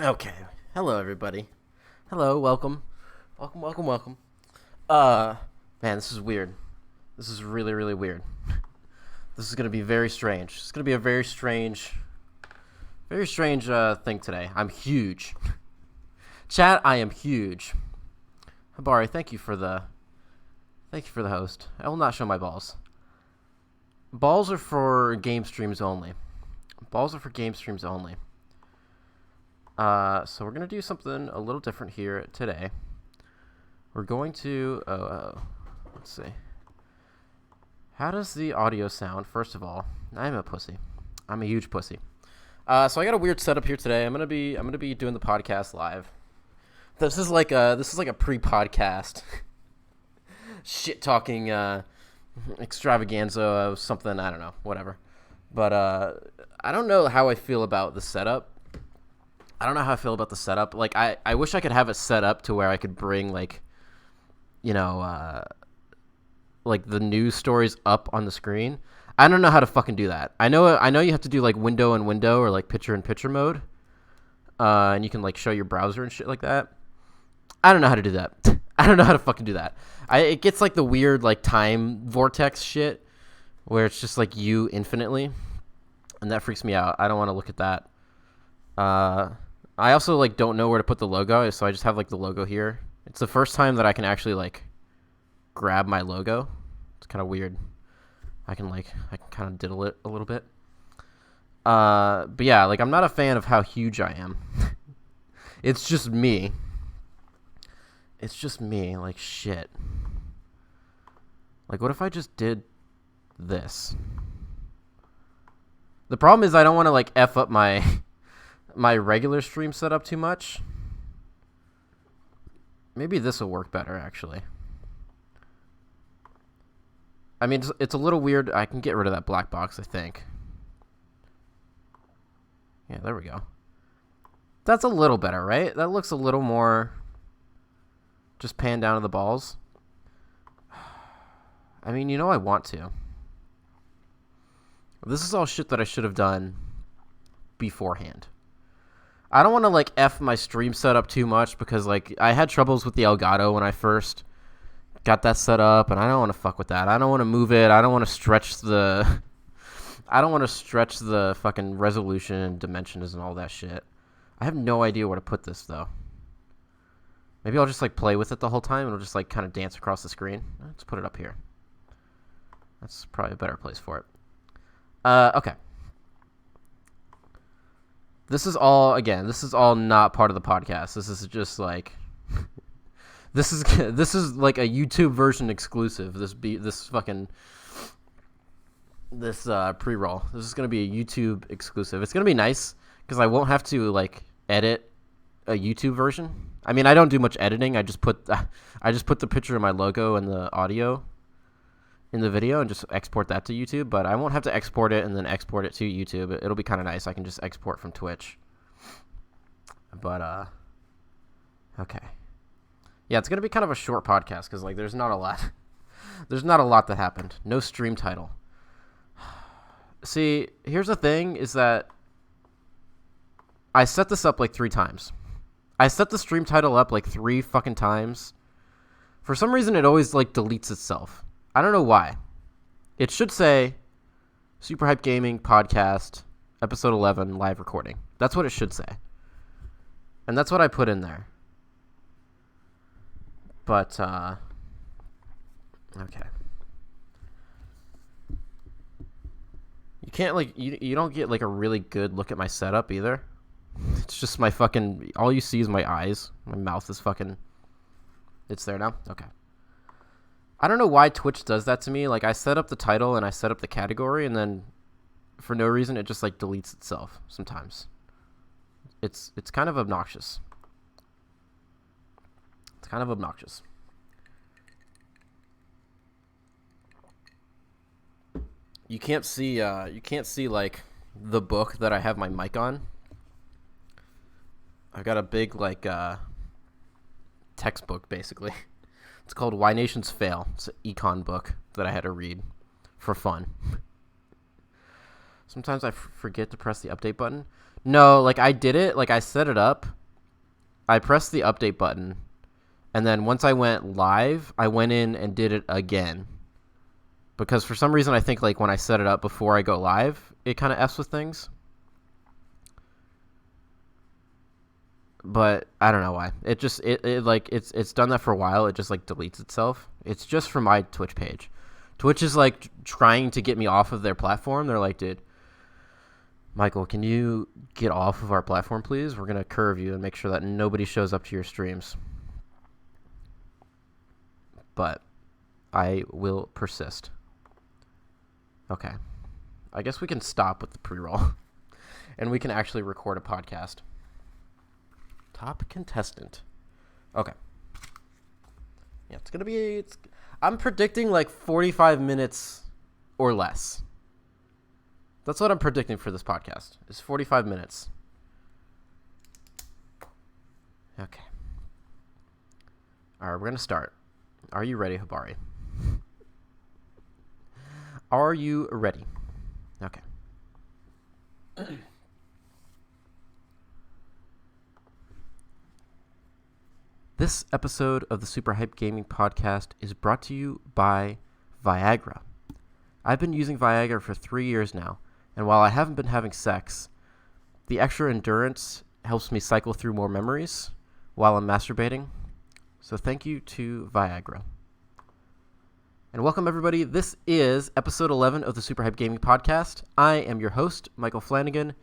Okay. Hello, everybody. Hello, welcome. Welcome. Man, this is weird. This is really, really weird. This is going to be very strange. It's going to be a very strange thing today. I'm huge. Chat, I am huge. Habari, thank you for the host. I will not show my balls. Balls are for game streams only. So we're going to do something a little different here today. We're going to, let's see. How does the audio sound? First of all, I'm a pussy. I'm a huge pussy. So I got a weird setup here today. I'm gonna be doing the podcast live. This is like a pre-podcast shit talking extravaganza of something. I don't know, whatever. But I don't know how I feel about the setup. Like, I wish I could have it set up to where I could bring, like, you know, like, the news stories up on the screen. I don't know how to fucking do that. I know you have to do, like, window and window or, like, picture-in-picture mode. And you can, like, show your browser and shit like that. I don't know how to do that. I don't know how to fucking do that. It gets, like, the weird, like, time vortex shit where it's just, like, you infinitely. And that freaks me out. I don't want to look at that. I also, like, don't know where to put the logo, so I just have, like, the logo here. It's the first time that I can actually, like, grab my logo. It's kind of weird. I can kind of diddle it a little bit. But yeah, like, I'm not a fan of how huge I am. It's just me. Like, shit. Like, what if I just did this? The problem is I don't want to, like, F up my regular stream setup too much. Maybe this will work better, actually. I mean, it's a little weird. I can get rid of that black box, I think. Yeah, there we go. That's a little better, right? That looks a little more just pan down to the balls. I mean, I want to. This is all shit that I should have done beforehand. I don't want to, like, F my stream setup too much because, like, I had troubles with the Elgato when I first got that set up, and I don't want to fuck with that. I don't want to move it. I don't want to stretch the fucking resolution and dimensions and all that shit. I have no idea where to put this, though. Maybe I'll just, like, play with it the whole time, and it'll just, like, kind of dance across the screen. Let's put it up here. That's probably a better place for it. Okay. This is all not part of the podcast. This is just like this is like a YouTube version exclusive. This pre-roll. This is going to be a YouTube exclusive. It's going to be nice cuz I won't have to, like, edit a YouTube version. I mean, I don't do much editing. I just put the picture of my logo and the audio in the video and just export that to YouTube, but I won't have to export it and then export it to YouTube. It'll be kind of nice. I can just export from Twitch. But, okay. Yeah, it's going to be kind of a short podcast because, like, there's not a lot that happened. No stream title. See, here's the thing is that I set this up, like, 3 times. I set the stream title up, like, 3 fucking times. For some reason, it always, like, deletes itself. I don't know why. It should say SuperHypeGaming Podcast Episode 11 Live Recording. That's what it should say. And that's what I put in there. But, okay. You can't, like, you don't get, like, a really good look at my setup either. It's just my fucking, all you see is my eyes. My mouth is fucking, it's there now? Okay. I don't know why Twitch does that to me. Like, I set up the title and I set up the category, and then for no reason it just, like, deletes itself sometimes. It's kind of obnoxious. You can't see like the book that I have my mic on. I've got a big, like, textbook basically. It's called Why Nations Fail. It's an econ book that I had to read for fun. Sometimes I forget to press the update button. No, like I did it. Like I set it up. I pressed the update button. And then once I went live, I went in and did it again. Because for some reason, I think like when I set it up before I go live, it kind of F's with things. But I don't know why. It just it's done that for a while. It just like deletes itself. It's just for my Twitch page. Twitch is like trying to get me off of their platform. They're like, dude, Michael, can you get off of our platform, please? We're gonna curve you and make sure that nobody shows up to your streams. But I will persist. Okay. I guess we can stop with the pre-roll. And we can actually record a podcast. Top contestant. Okay. Yeah, it's gonna be. I'm predicting like 45 minutes or less. That's what I'm predicting for this podcast. Is 45 minutes. Okay. All right, we're gonna start. Are you ready, Habari? Are you ready? Okay. This episode of the Super Hype Gaming podcast is brought to you by Viagra. I've been using Viagra for 3 years now, and while I haven't been having sex, the extra endurance helps me cycle through more memories while I'm masturbating. So thank you to Viagra. And welcome everybody. This is episode 11 of the Super Hype Gaming podcast. I am your host, Michael Flanagan.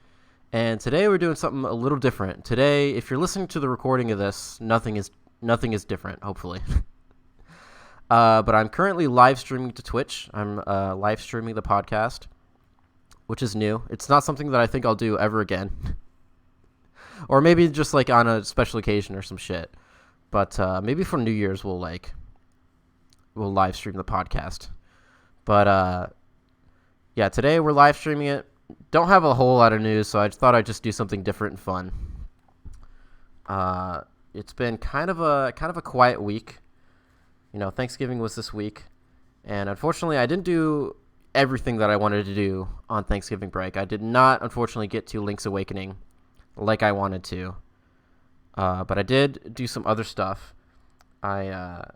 And today we're doing something a little different. Today, if you're listening to the recording of this, nothing is different, hopefully. But I'm currently live streaming to Twitch. I'm live streaming the podcast, which is new. It's not something that I think I'll do ever again. Or maybe just like on a special occasion or some shit. But maybe for New Year's we'll live stream the podcast. But yeah, today we're live streaming it. Don't have a whole lot of news, so I thought I'd just do something different and fun. It's been kind of a quiet week. You know, Thanksgiving was this week, and unfortunately, I didn't do everything that I wanted to do on Thanksgiving break. I did not, unfortunately, get to Link's Awakening like I wanted to, but I did do some other stuff. I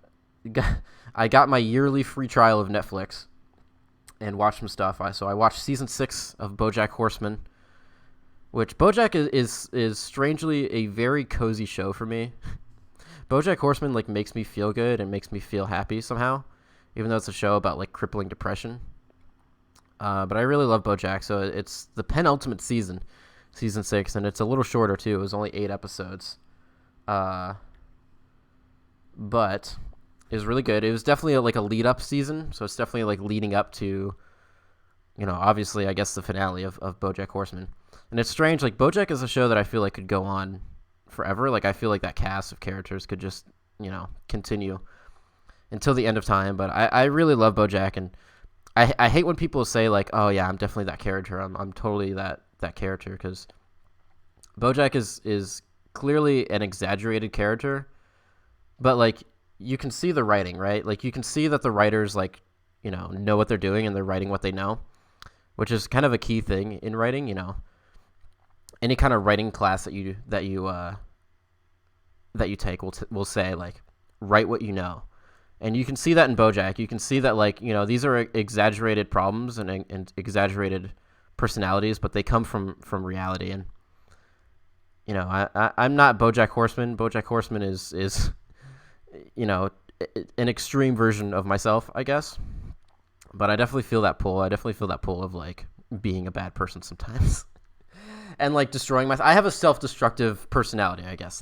got my yearly free trial of Netflix and watched some stuff. So I watched season 6 of BoJack Horseman, which BoJack is strangely a very cozy show for me. BoJack Horseman like makes me feel good and makes me feel happy somehow, even though it's a show about like crippling depression. But I really love BoJack, so it's the penultimate season 6, and it's a little shorter too. It was only 8 episodes, but it was really good. It was definitely like a lead up season, so it's definitely like leading up to, you know, obviously I guess the finale of BoJack Horseman. And it's strange, like BoJack is a show that I feel like could go on forever. Like I feel like that cast of characters could just, you know, continue until the end of time. But I really love BoJack, and I hate when people say like, oh yeah, I'm definitely that character. I'm totally that character, because BoJack is clearly an exaggerated character, but like you can see the writing, right? Like you can see that the writers like, you know what they're doing, and they're writing what they know, which is kind of a key thing in writing. You know, any kind of writing class that you take will say like, write what you know. And you can see that in BoJack. You can see that, like, you know, these are exaggerated problems and exaggerated personalities, but they come from reality. And, you know, I'm not BoJack Horseman. BoJack Horseman is you know, an extreme version of myself, I guess. But I definitely feel that pull. I definitely feel that pull of, like, being a bad person sometimes. And, like, destroying myself. I have a self-destructive personality, I guess.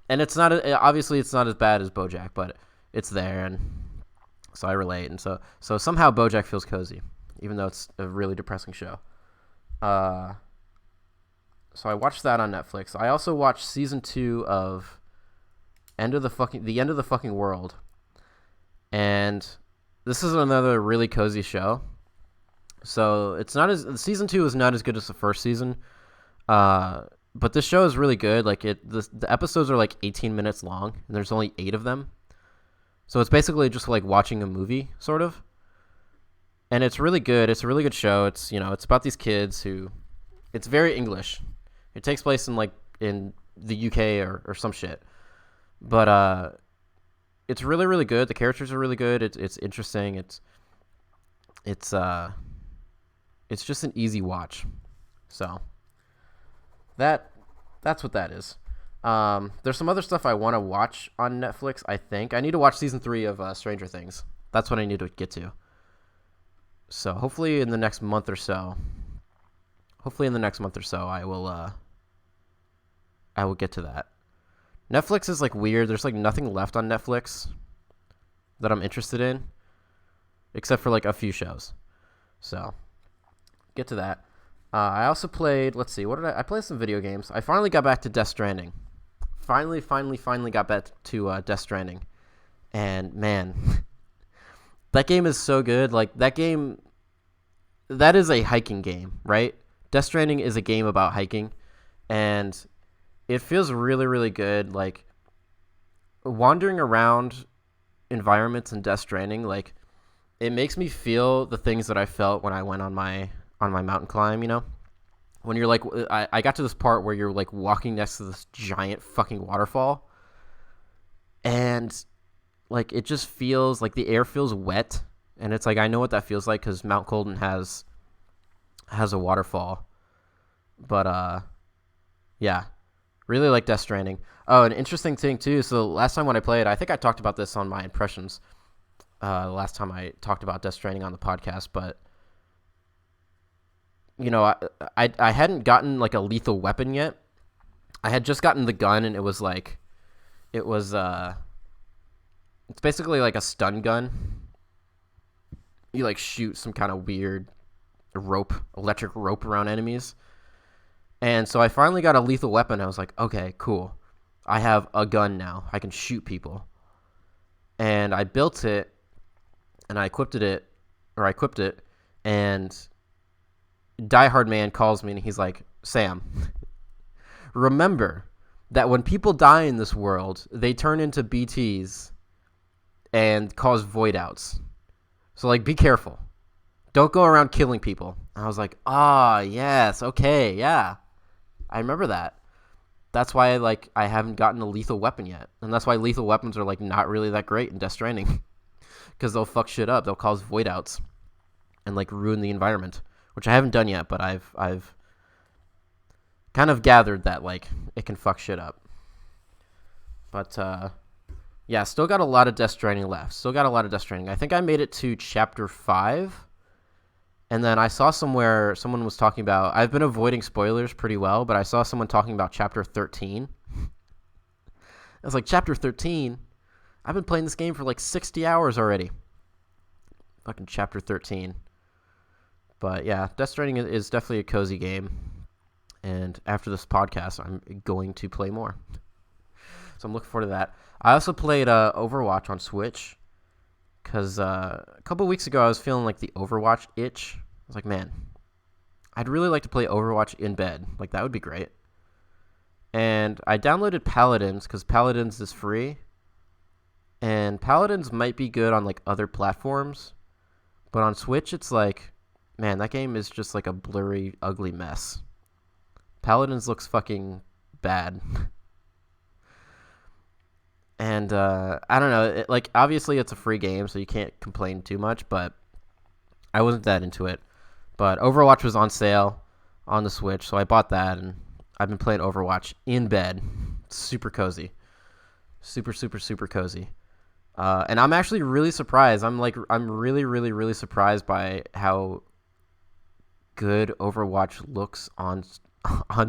And it's not, obviously it's not as bad as BoJack, but it's there, and so I relate. And so somehow BoJack feels cozy, even though it's a really depressing show. So I watched that on Netflix. I also watched season 2 of The End of the Fucking World. And this is another really cozy show. So season 2 is not as good as the first season. But this show is really good. Like the episodes are like 18 minutes long, and there's only 8 of them. So it's basically just like watching a movie, sort of. and it's really good. It's a really good show. It's it's about these kids who, it's very English. It takes place in the UK or some shit, but it's really really good. The characters are really good. It's interesting. It's just an easy watch. So that's what that is. There's some other stuff I want to watch on Netflix. I think I need to watch season 3 of Stranger Things. That's what I need to get to. So hopefully in the next month or so. I will get to that. Netflix is like weird. There's like nothing left on Netflix that I'm interested in, except for like a few shows. So get to that. I also played. Let's see. What did I played some video games. I finally got back to Death Stranding. Finally got back to Death Stranding, and man, that game is so good. Like that game, that is a hiking game, right? Death Stranding is a game about hiking, and it feels really, really good. Like wandering around environments in Death Stranding, like it makes me feel the things that I felt when I went on my mountain climb. When you're like, I got to this part where you're like walking next to this giant fucking waterfall, and like it just feels like the air feels wet, and it's like I know what that feels like because Mount Colden has a waterfall. But yeah, really like Death Stranding. Oh, an interesting thing too. So last time when I played, I think I talked about this on my impressions. Last time I talked about Death Stranding on the podcast, but I hadn't gotten like a lethal weapon yet. I had just gotten the gun, and it's basically like a stun gun. You like shoot some kind of weird electric rope around enemies. And so I finally got a lethal weapon. I was like, okay, cool. I have a gun now. I can shoot people. And I built it, and I equipped it, and Die Hard Man calls me, and he's like, Sam, remember that when people die in this world, they turn into BTs and cause void outs. So, like, be careful. Don't go around killing people. And I was like, yes, okay, yeah. I remember that. That's why, like, I haven't gotten a lethal weapon yet. And that's why lethal weapons are, like, not really that great in Death Stranding. Because they'll fuck shit up. They'll cause void outs and, like, ruin the environment. Which I haven't done yet, but I've kind of gathered that, like, it can fuck shit up. But, yeah, still got a lot of Death Stranding left. I think I made it to Chapter 5. And then I saw somewhere someone was talking about... I've been avoiding spoilers pretty well, but I saw someone talking about Chapter 13. I was like, Chapter 13? I've been playing this game for, like, 60 hours already. Fucking Chapter 13. But yeah, Death Stranding is definitely a cozy game. And after this podcast, I'm going to play more. So I'm looking forward to that. I also played Overwatch on Switch. Because a couple weeks ago, I was feeling like the Overwatch itch. I was like, man, I'd really like to play Overwatch in bed. Like, that would be great. And I downloaded Paladins because Paladins is free. And Paladins might be good on, like, other platforms. But on Switch, it's like... Man, that game is just like a blurry, ugly mess. Paladins looks fucking bad. And, I don't know. Like, obviously it's a free game, so you can't complain too much, but I wasn't that into it. But Overwatch was on sale on the Switch, so I bought that, and I've been playing Overwatch in bed. Super cozy. Super, super, super cozy. And I'm actually really surprised. I'm really, really, really surprised by how good Overwatch looks on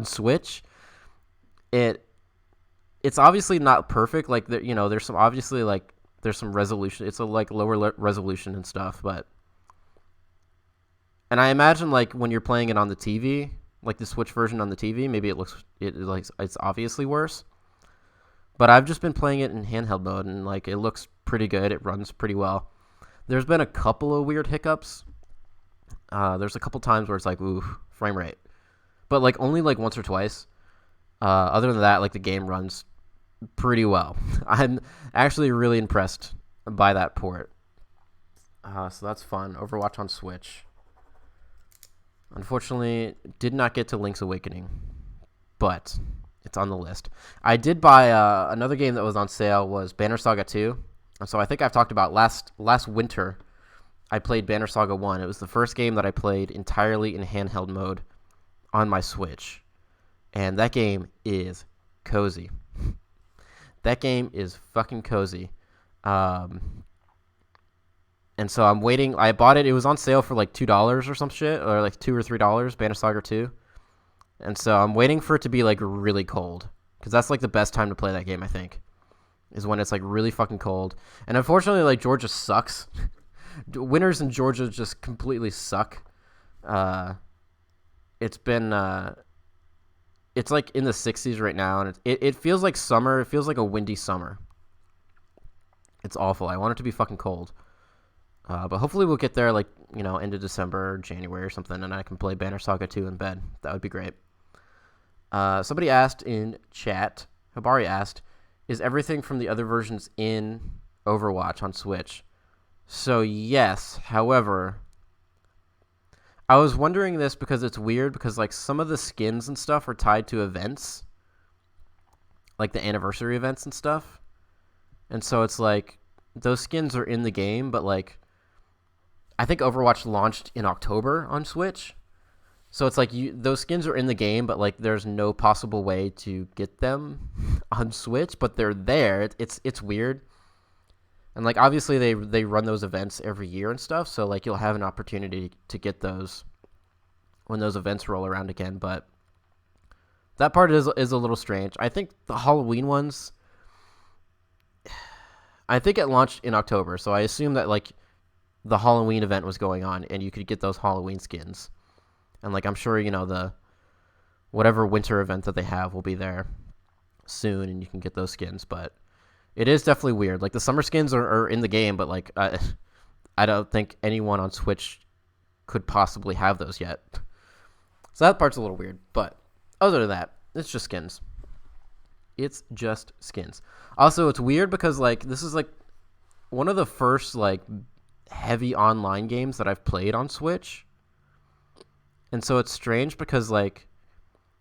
Switch. It's obviously not perfect. Like there's some obviously like there's some resolution. It's a like lower resolution and stuff, and I imagine like when you're playing it on the TV, like the Switch version on the TV, maybe it's obviously worse. But I've just been playing it in handheld mode, and like it looks pretty good. It runs pretty well. There's been a couple of weird hiccups. There's a couple times where it's like, ooh, frame rate. But, like, only, like, once or twice. Other than that, like, the game runs pretty well. I'm actually really impressed by that port. So that's fun. Overwatch on Switch. Unfortunately, did not get to Link's Awakening, but it's on the list. I did buy another game that was on sale was Banner Saga 2. And so I think I've talked about last winter, I played Banner Saga 1. It was the first game that I played entirely in handheld mode on my Switch. And that game is cozy. That game is fucking cozy. And so I'm waiting. I bought it. It was on sale for like $2 or some shit, or like $2 or $3, Banner Saga 2. And so I'm waiting for it to be like really cold, because that's like the best time to play that game, I think, is when it's like really fucking cold. And unfortunately, like Georgia sucks. Winters in Georgia just completely suck. It's been it's like in the 60s right now, and it feels like summer. It feels like a windy summer. It's awful. I want it to be fucking cold. But hopefully we'll get there, like, end of December or January or something, and I can play Banner Saga 2 in bed. That would be great. Somebody asked in chat, Habari asked, is everything from the other versions in Overwatch on Switch? So, yes. However, I was wondering this because it's weird, because, like, some of the skins and stuff are tied to events, like the anniversary events and stuff. And so it's like, those skins are in the game, but, like, I think Overwatch launched in October on Switch. So it's like those skins are in the game, but like there's no possible way to get them on Switch, but they're there. It's weird. And like obviously they run those events every year and stuff, so like you'll have an opportunity to get those when those events roll around again, but that part is a little strange. I think the Halloween ones, I think it launched in October, so I assume that like the Halloween event was going on and you could get those Halloween skins. And like I'm sure, the whatever winter event that they have will be there soon and you can get those skins, but it is definitely weird. Like the summer skins are in the game, but like I don't think anyone on Switch could possibly have those yet. So that part's a little weird, but other than that, it's just skins. It's just skins. Also, it's weird because like this is like one of the first like heavy online games that I've played on Switch. And so it's strange because like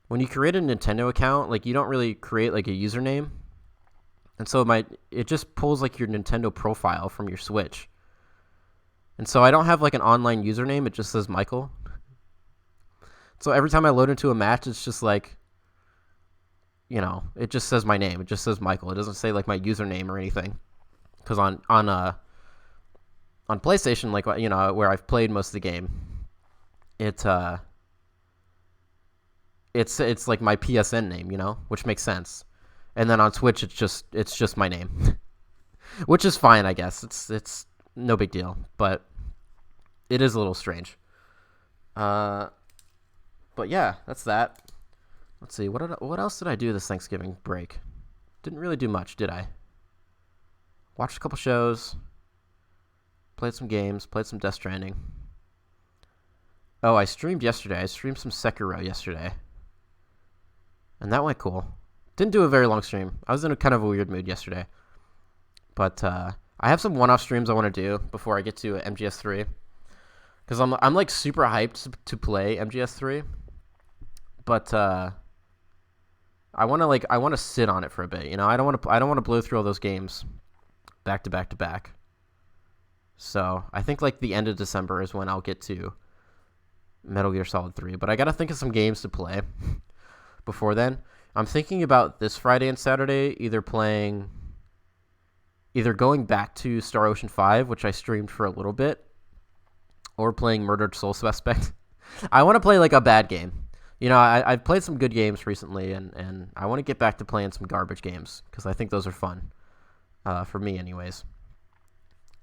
when you create a Nintendo account, like you don't really create like a username. And so it just pulls like your Nintendo profile from your Switch. And so I don't have like an online username, it just says Michael. So every time I load into a match, it's just like, it just says my name. It just says Michael. It doesn't say like my username or anything. Because on PlayStation, like, where I've played most of the game, it's like my PSN name, which makes sense. And then on Switch, it's just my name, which is fine, I guess. It's no big deal, but it is a little strange. But yeah, that's that. Let's see, what else did I do this Thanksgiving break? Didn't really do much, did I? Watched a couple shows. Played some games, played some Death Stranding. Oh, I streamed yesterday. I streamed some Sekiro yesterday. And that went cool. Didn't do a very long stream. I was in a kind of a weird mood yesterday. But I have some one-off streams I want to do before I get to MGS3. Because I'm like super hyped to play MGS3. But I want to sit on it for a bit. I don't want to blow through all those games back to back to back. So I think like the end of December is when I'll get to Metal Gear Solid 3. But I got to think of some games to play before then. I'm thinking about this Friday and Saturday either going back to Star Ocean 5, which I streamed for a little bit, or playing Murdered Soul Suspect. I want to play like a bad game. I've played some good games recently, and I want to get back to playing some garbage games because I think those are fun, for me anyways.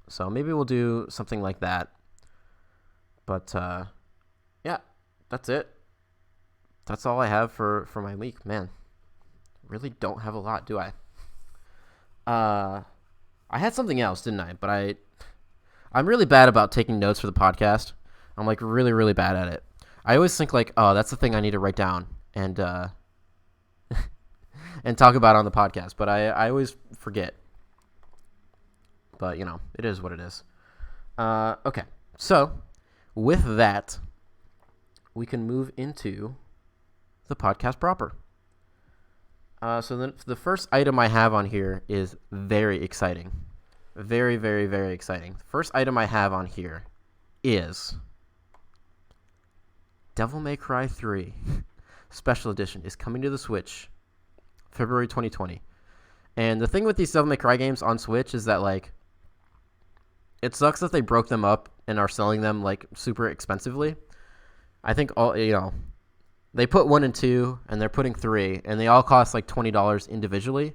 So maybe we'll do something like that. But, yeah, that's it. That's all I have for my week. Man, really don't have a lot, do I? I had something else, didn't I? But I'm really bad about taking notes for the podcast. I'm, like, really, really bad at it. I always think, like, oh, that's the thing I need to write down and and talk about on the podcast. But I always forget. But, it is what it is. Okay. So, with that, we can move into the podcast proper. So the first item I have on here is very exciting. Very, very, very exciting. The first item I have on here is Devil May Cry 3 Special Edition is coming to the Switch February 2020. And the thing with these Devil May Cry games on Switch is that, like, it sucks that they broke them up and are selling them, like, super expensively. I think they put 1 and 2, and they're putting 3, and they all cost like $20 individually,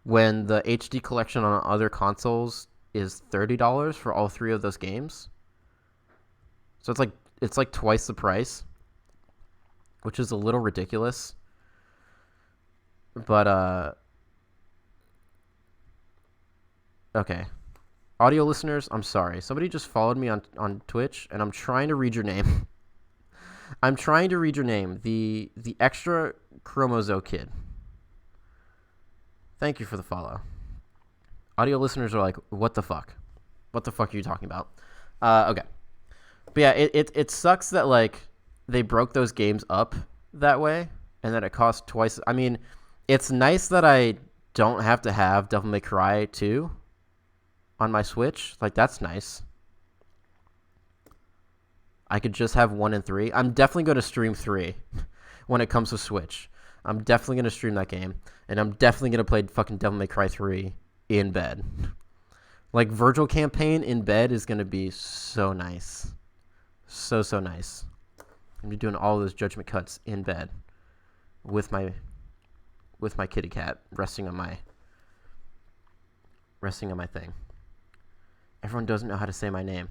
when the HD collection on other consoles is $30 for all 3 of those games. So it's like twice the price, which is a little ridiculous. But okay. Audio listeners, I'm sorry. Somebody just followed me on Twitch, and I'm trying to read your name. I'm trying to read your name. The extra chromozo kid. Thank you for the follow. Audio listeners are like, what the fuck? What the fuck are you talking about? Okay. But yeah, it sucks that, like, they broke those games up that way, and that it costs twice. I mean, it's nice that I don't have to have Devil May Cry 2 on my Switch. Like, that's nice. I could just have 1 and 3. I'm definitely going to stream 3 when it comes to Switch. I'm definitely going to stream that game, and I'm definitely going to play fucking Devil May Cry 3 in bed. Like, Virgil campaign in bed is going to be so nice. So nice. I'm going to be doing all those judgment cuts in bed with my kitty cat resting on my thing. Everyone doesn't know how to say my name.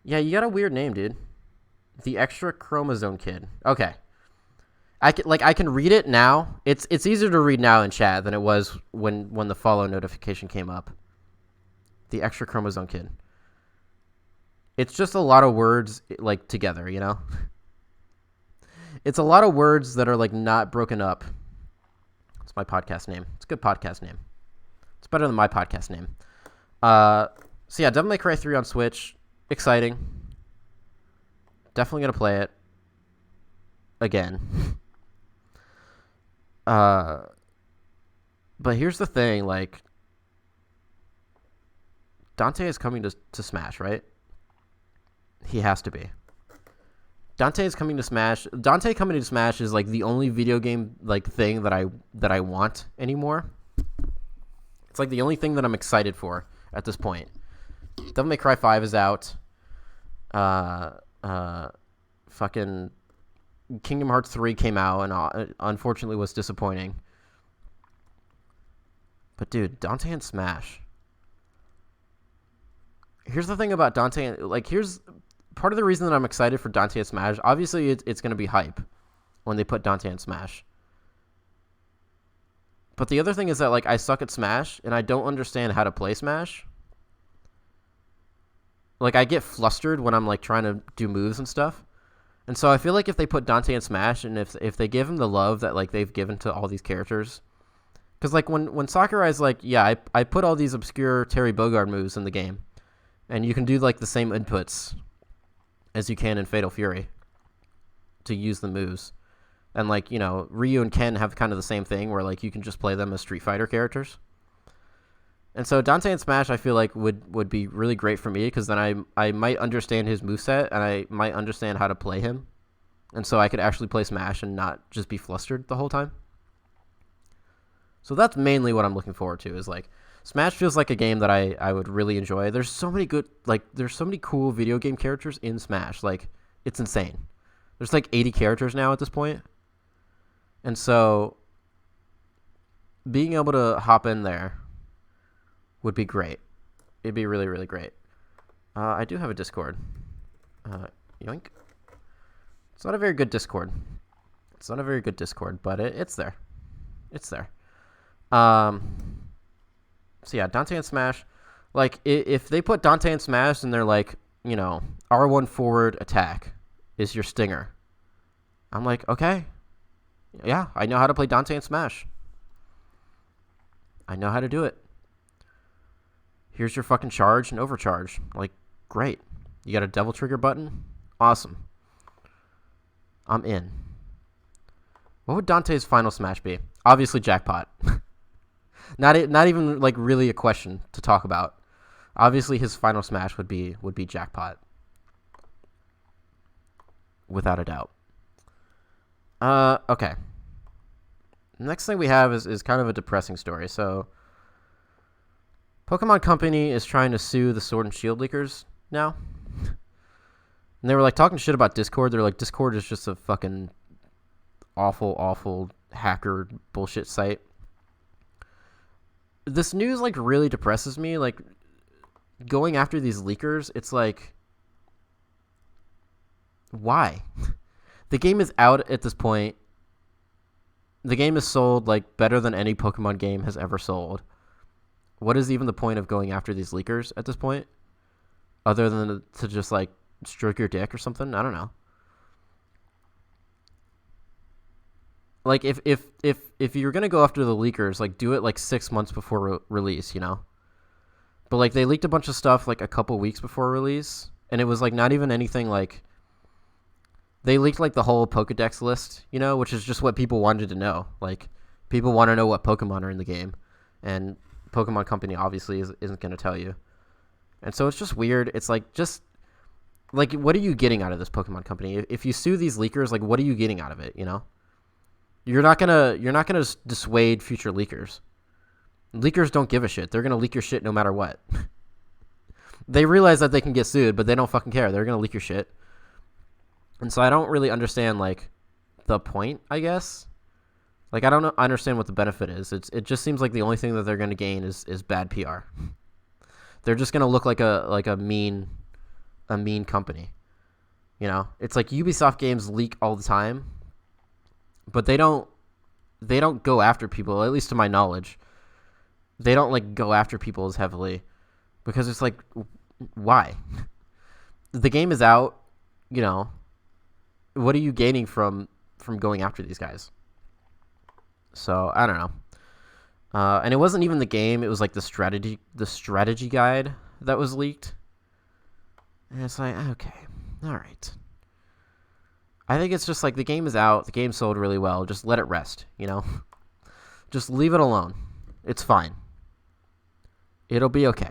Yeah, you got a weird name, dude. The extra chromosome kid. Okay. I can read it now. It's easier to read now in chat than it was when the follow notification came up. The extra chromosome kid. It's just a lot of words, like, together, you know? It's a lot of words that are, like, not broken up. It's my podcast name. It's a good podcast name. It's better than my podcast name. So yeah, Devil May Cry 3 on Switch. Exciting. Definitely gonna play it again. But here's the thing, like, Dante is coming to Smash, right? He has to be. Dante is coming to Smash. Dante coming to Smash is, like, the only video game, like, thing that I want anymore. It's like the only thing that I'm excited for at this point. Devil May Cry 5 is out. Fucking Kingdom Hearts 3 came out and unfortunately was disappointing. But dude, Dante and Smash. Here's the thing about Dante, like, here's part of the reason that I'm excited for Dante and Smash. Obviously, it's going to be hype when they put Dante and Smash. But the other thing is that, like, I suck at Smash, and I don't understand how to play Smash. Like, I get flustered when I'm, like, trying to do moves and stuff. And so I feel like if they put Dante in Smash, and if they give him the love that, like, they've given to all these characters. Because, like, when Sakurai's like, yeah, I put all these obscure Terry Bogard moves in the game. And you can do, like, the same inputs as you can in Fatal Fury to use the moves. And, like, you know, Ryu and Ken have kind of the same thing where, like, you can just play them as Street Fighter characters. And so Dante and Smash, I feel like, would be really great for me, because then I might understand his moveset, and I might understand how to play him. And so I could actually play Smash and not just be flustered the whole time. So that's mainly what I'm looking forward to, is, like, Smash feels like a game that I would really enjoy. There's so many cool video game characters in Smash. Like, it's insane. There's, like, 80 characters now at this point. And so being able to hop in there would be great. It'd be really, really great. I do have a Discord. Yoink. It's not a very good Discord. But it's there. It's there. So yeah, Dante and Smash. Like, if they put Dante and Smash and they're like, you know, R1 forward attack is your stinger, I'm like, okay. Yeah, I know how to play Dante and Smash. I know how to do it. Here's your fucking charge and overcharge. Like, great. You got a devil trigger button? Awesome. I'm in. What would Dante's final smash be? Obviously jackpot. Not even like really a question to talk about. Obviously his final smash would be jackpot. Without a doubt. Okay. Next thing we have is kind of a depressing story. So Pokemon Company is trying to sue the Sword and Shield leakers now. And they were like talking shit about Discord. They're like, Discord is just a fucking awful hacker bullshit site. This news like really depresses me. Like going after these leakers, it's like, why? The game is out at this point. The game is sold like better than any Pokemon game has ever sold. What is even the point of going after these leakers at this point? Other than to just like stroke your dick or something? I don't know. Like if you're gonna go after the leakers, like do it like 6 months before release, you know. But like they leaked a bunch of stuff like a couple weeks before release, and it was like not even anything like. They leaked like the whole Pokedex list, you know, which is just what people wanted to know. Like people want to know what Pokemon are in the game, and Pokemon Company obviously isn't going to tell you. And so it's just weird. It's like just like what are you getting out of this Pokemon Company? If you sue these leakers, like what are you getting out of it, you know? You're not gonna dissuade future leakers. Leakers don't give a shit. They're gonna leak your shit no matter what. They realize that they can get sued, but they don't fucking care. They're gonna leak your shit. And so I don't really understand like the point, I guess. Like I don't know, I understand what the benefit is. It just seems like the only thing that they're gonna gain is bad PR. They're just gonna look like a mean company. You know? It's like Ubisoft games leak all the time. But they don't go after people, at least to my knowledge. They don't like go after people as heavily because it's like, why? The game is out, you know. What are you gaining from going after these guys? So I don't know. And it wasn't even the game; it was like the strategy guide that was leaked. And it's like, okay, all right. I think it's just like the game is out. The game sold really well. Just let it rest, you know? Just leave it alone. It's fine. It'll be okay.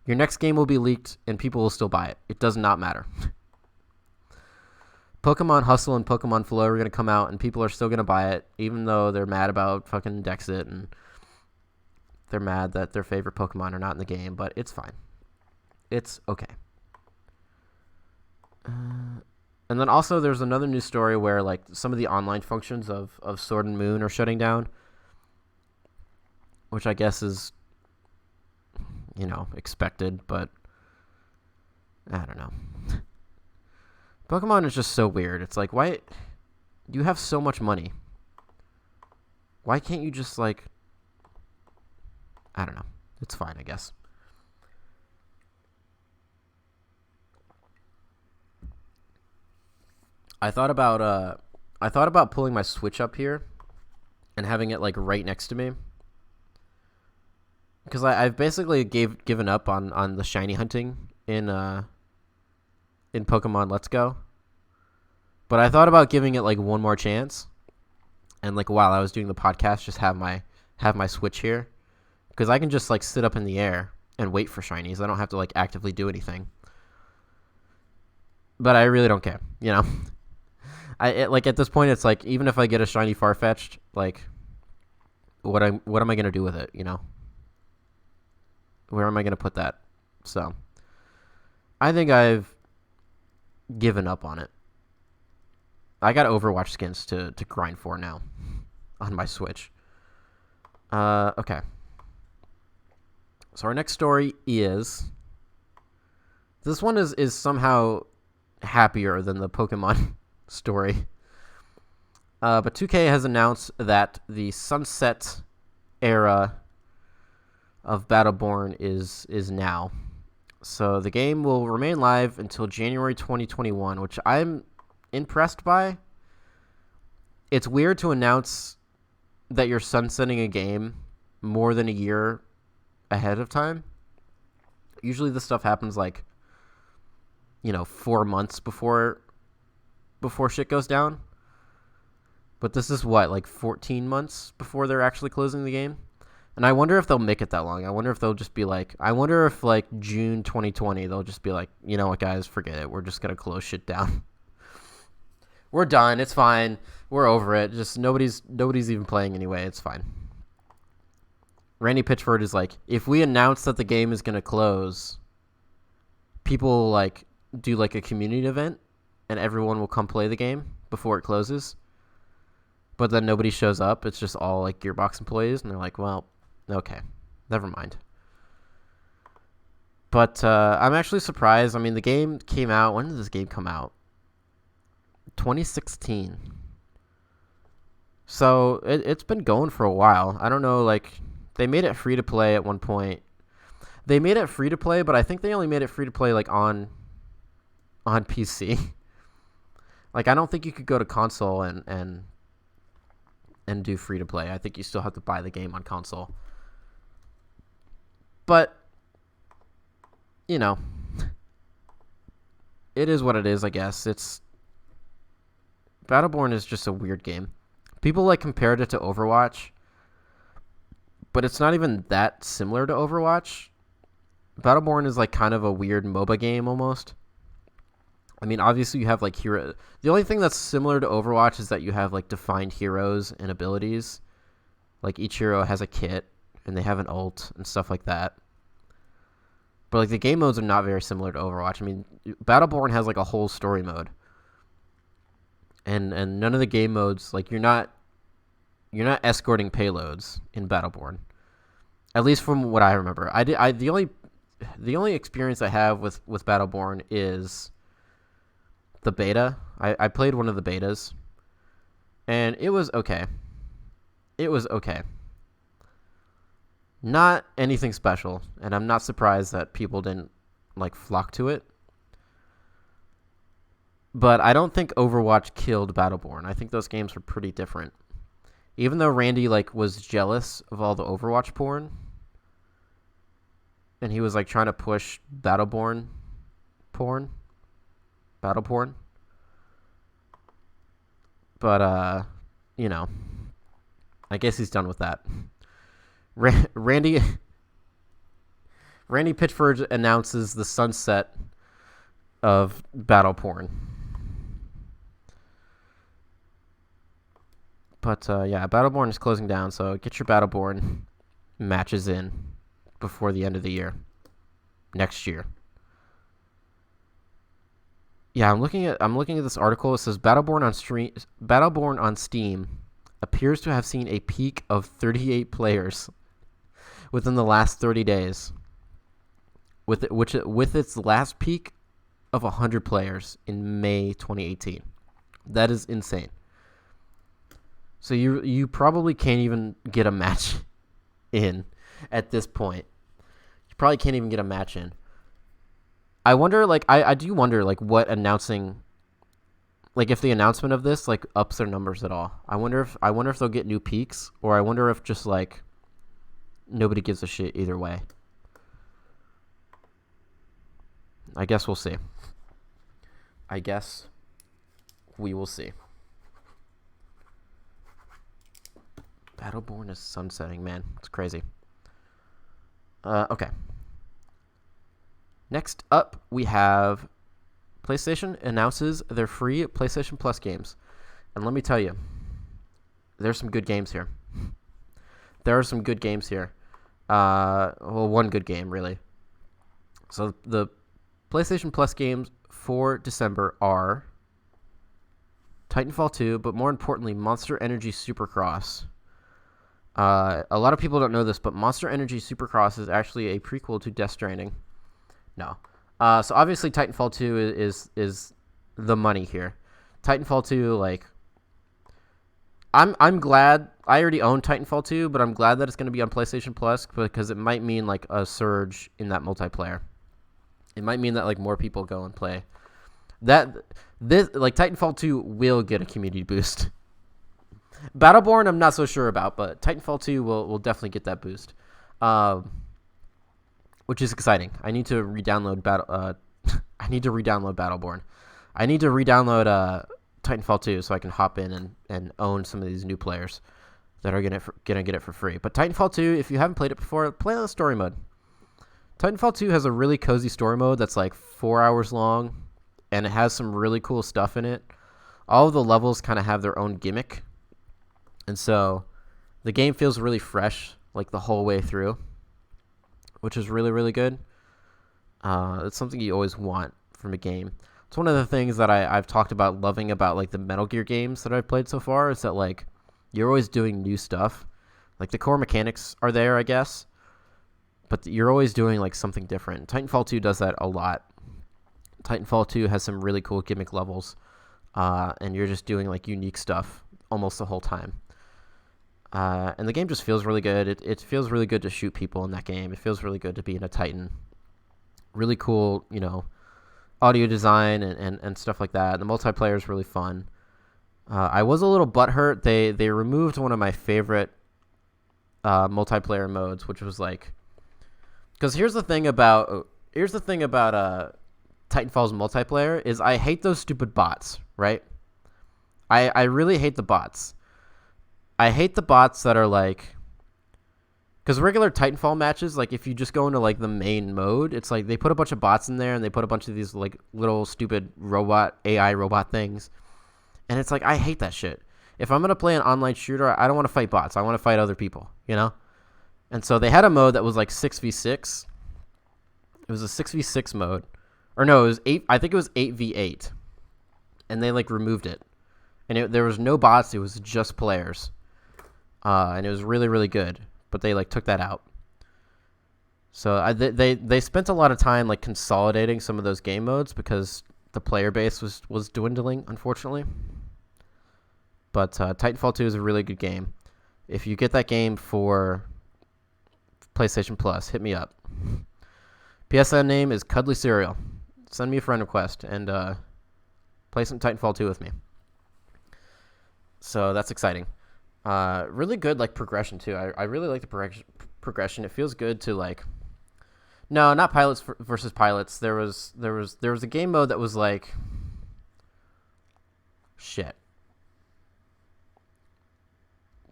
Your next game will be leaked and people will still buy it. It does not matter. Pokemon Hustle and Pokemon Flow are going to come out and people are still going to buy it, even though they're mad about fucking Dexit and they're mad that their favorite Pokemon are not in the game, but it's fine. It's okay. And then also there's another news story where like some of the online functions of Sword and Moon are shutting down, which I guess is, you know, expected, but I don't know. Pokemon is just so weird. It's like, why you have so much money? Why can't you just like, I don't know. It's fine, I guess. I thought about pulling my Switch up here and having it like right next to me, because I've basically given up on the shiny hunting in Pokemon Let's Go. But I thought about giving it like one more chance, and like while I was doing the podcast, just have my Switch here, because I can just like sit up in the air and wait for shinies. I don't have to like actively do anything. But I really don't care, you know. Like at this point, it's like even if I get a shiny Farfetch'd, like what am I gonna do with it? You know, where am I gonna put that? So I think I've given up on it. I got Overwatch skins to grind for now on my Switch. Okay. So our next story is this one is somehow happier than the Pokemon story. But 2K has announced that the sunset era of Battleborn is now. So the game will remain live until January 2021, which I'm impressed by. It's weird to announce that you're sunsetting a game more than a year ahead of time. Usually this stuff happens like, 4 months before shit goes down. But this is what, like 14 months before they're actually closing the game? And I wonder if they'll make it that long. I wonder if they'll just be like, I wonder if like June 2020, they'll just be like, you know what, guys, forget it. We're just going to close shit down. We're done. It's fine. We're over it. Just nobody's even playing anyway. It's fine. Randy Pitchford is like, if we announce that the game is going to close, people will like do like a community event and everyone will come play the game before it closes. But then nobody shows up. It's just all like Gearbox employees, and they're like, well, okay, never mind. But I'm actually surprised. I mean, the game came out. When did this game come out? 2016. So it's been going for a while. I don't know, like, they made it free to play at one point. They made it free to play, but I think they only made it free to play like on PC. Like, I don't think you could go to console and do free to play. I think you still have to buy the game on console. But it is what it is, I guess. Battleborn is just a weird game. People like compared it to Overwatch, but it's not even that similar to Overwatch. Battleborn is like kind of a weird MOBA game almost. I mean, obviously you have like hero. The only thing that's similar to Overwatch is that you have like defined heroes and abilities. Like each hero has a kit and they have an ult and stuff like that. But like the game modes are not very similar to Overwatch. I mean, Battleborn has like a whole story mode. And none of the game modes, like you're not escorting payloads in Battleborn. At least from what I remember. The only experience I have with Battleborn is the beta. I played one of the betas, and it was okay. Not anything special, and I'm not surprised that people didn't like flock to it. But I don't think Overwatch killed Battleborn. I think those games were pretty different. Even though Randy like was jealous of all the Overwatch porn, and he was like trying to push Battleborn porn. Battle porn. But, I guess he's done with that. Randy Pitchford announces the sunset of battle porn. But, yeah, Battleborn is closing down, so get your Battleborn matches in before the end of the year. Next year. Yeah, I'm looking at this article. It says Battleborn on Steam appears to have seen a peak of 38 players within the last 30 days. With its last peak of 100 players in May 2018. That is insane. So you probably can't even get a match in at this point. You probably can't even get a match in. I wonder, like, I do wonder, like, what announcing, like, if the announcement of this, like, ups their numbers at all. I wonder if they'll get new peaks, or I wonder if just, like, nobody gives a shit either way. I guess we'll see. I guess we will see. Battleborn is sunsetting, man. It's crazy. Okay. Next up, we have PlayStation announces their free PlayStation Plus games. And let me tell you, there's some good games here. There are some good games here. Well, one good game, really. So the PlayStation Plus games for December are Titanfall 2, but more importantly, Monster Energy Supercross. A lot of people don't know this, but Monster Energy Supercross is actually a prequel to Death Stranding. No. So obviously Titanfall 2 is the money here. Titanfall 2, like, I'm glad I already own Titanfall 2, but I'm glad that it's going to be on PlayStation Plus because it might mean like a surge in that multiplayer. It might mean that like more people go and play. Titanfall 2 will get a community boost. Battleborn I'm not so sure about, but Titanfall 2 will definitely get that boost. which is exciting. I need to re-download I need to re-download Battleborn. I need to re-download Titanfall 2 so I can hop in and own some of these new players that are gonna get it for free. But Titanfall 2, if you haven't played it before, play on the story mode. Titanfall 2 has a really cozy story mode that's like 4 hours long, and it has some really cool stuff in it. All of the levels kind of have their own gimmick, and so the game feels really fresh like the whole way through, which is really, really good. It's something you always want from a game. It's one of the things that I've talked about loving about like the Metal Gear games that I've played so far is that like you're always doing new stuff. Like the core mechanics are there, I guess, but you're always doing like something different. Titanfall 2 does that a lot. Titanfall 2 has some really cool gimmick levels, and you're just doing like unique stuff almost the whole time. And the game just feels really good. It feels really good to shoot people in that game. It feels really good to be in a Titan. Really cool, audio design and stuff like that. The multiplayer is really fun. I was a little butthurt. They removed one of my favorite multiplayer modes, which was like, because here's the thing about Titanfall's multiplayer is I hate those stupid bots, right? I really hate the bots. I hate the bots that are like, because regular Titanfall matches, like if you just go into like the main mode, it's like they put a bunch of bots in there and they put a bunch of these like little stupid AI robot things. And it's like, I hate that shit. If I'm going to play an online shooter, I don't want to fight bots. I want to fight other people, And so they had a mode that was like 6v6. It was a 6v6 mode. Or no, it was 8. I think it was 8v8. And they like removed it. And there was no bots. It was just players. And it was really, really good. But they like took that out. So they spent a lot of time like consolidating some of those game modes because the player base was dwindling, unfortunately. But Titanfall 2 is a really good game. If you get that game for PlayStation Plus, hit me up. PSN name is Cuddly Cereal. Send me a friend request and play some Titanfall 2 with me. So that's exciting. Really good like progression too. I really like the progression. It feels good to like. No, not pilots versus pilots. There was a game mode that was like. Shit.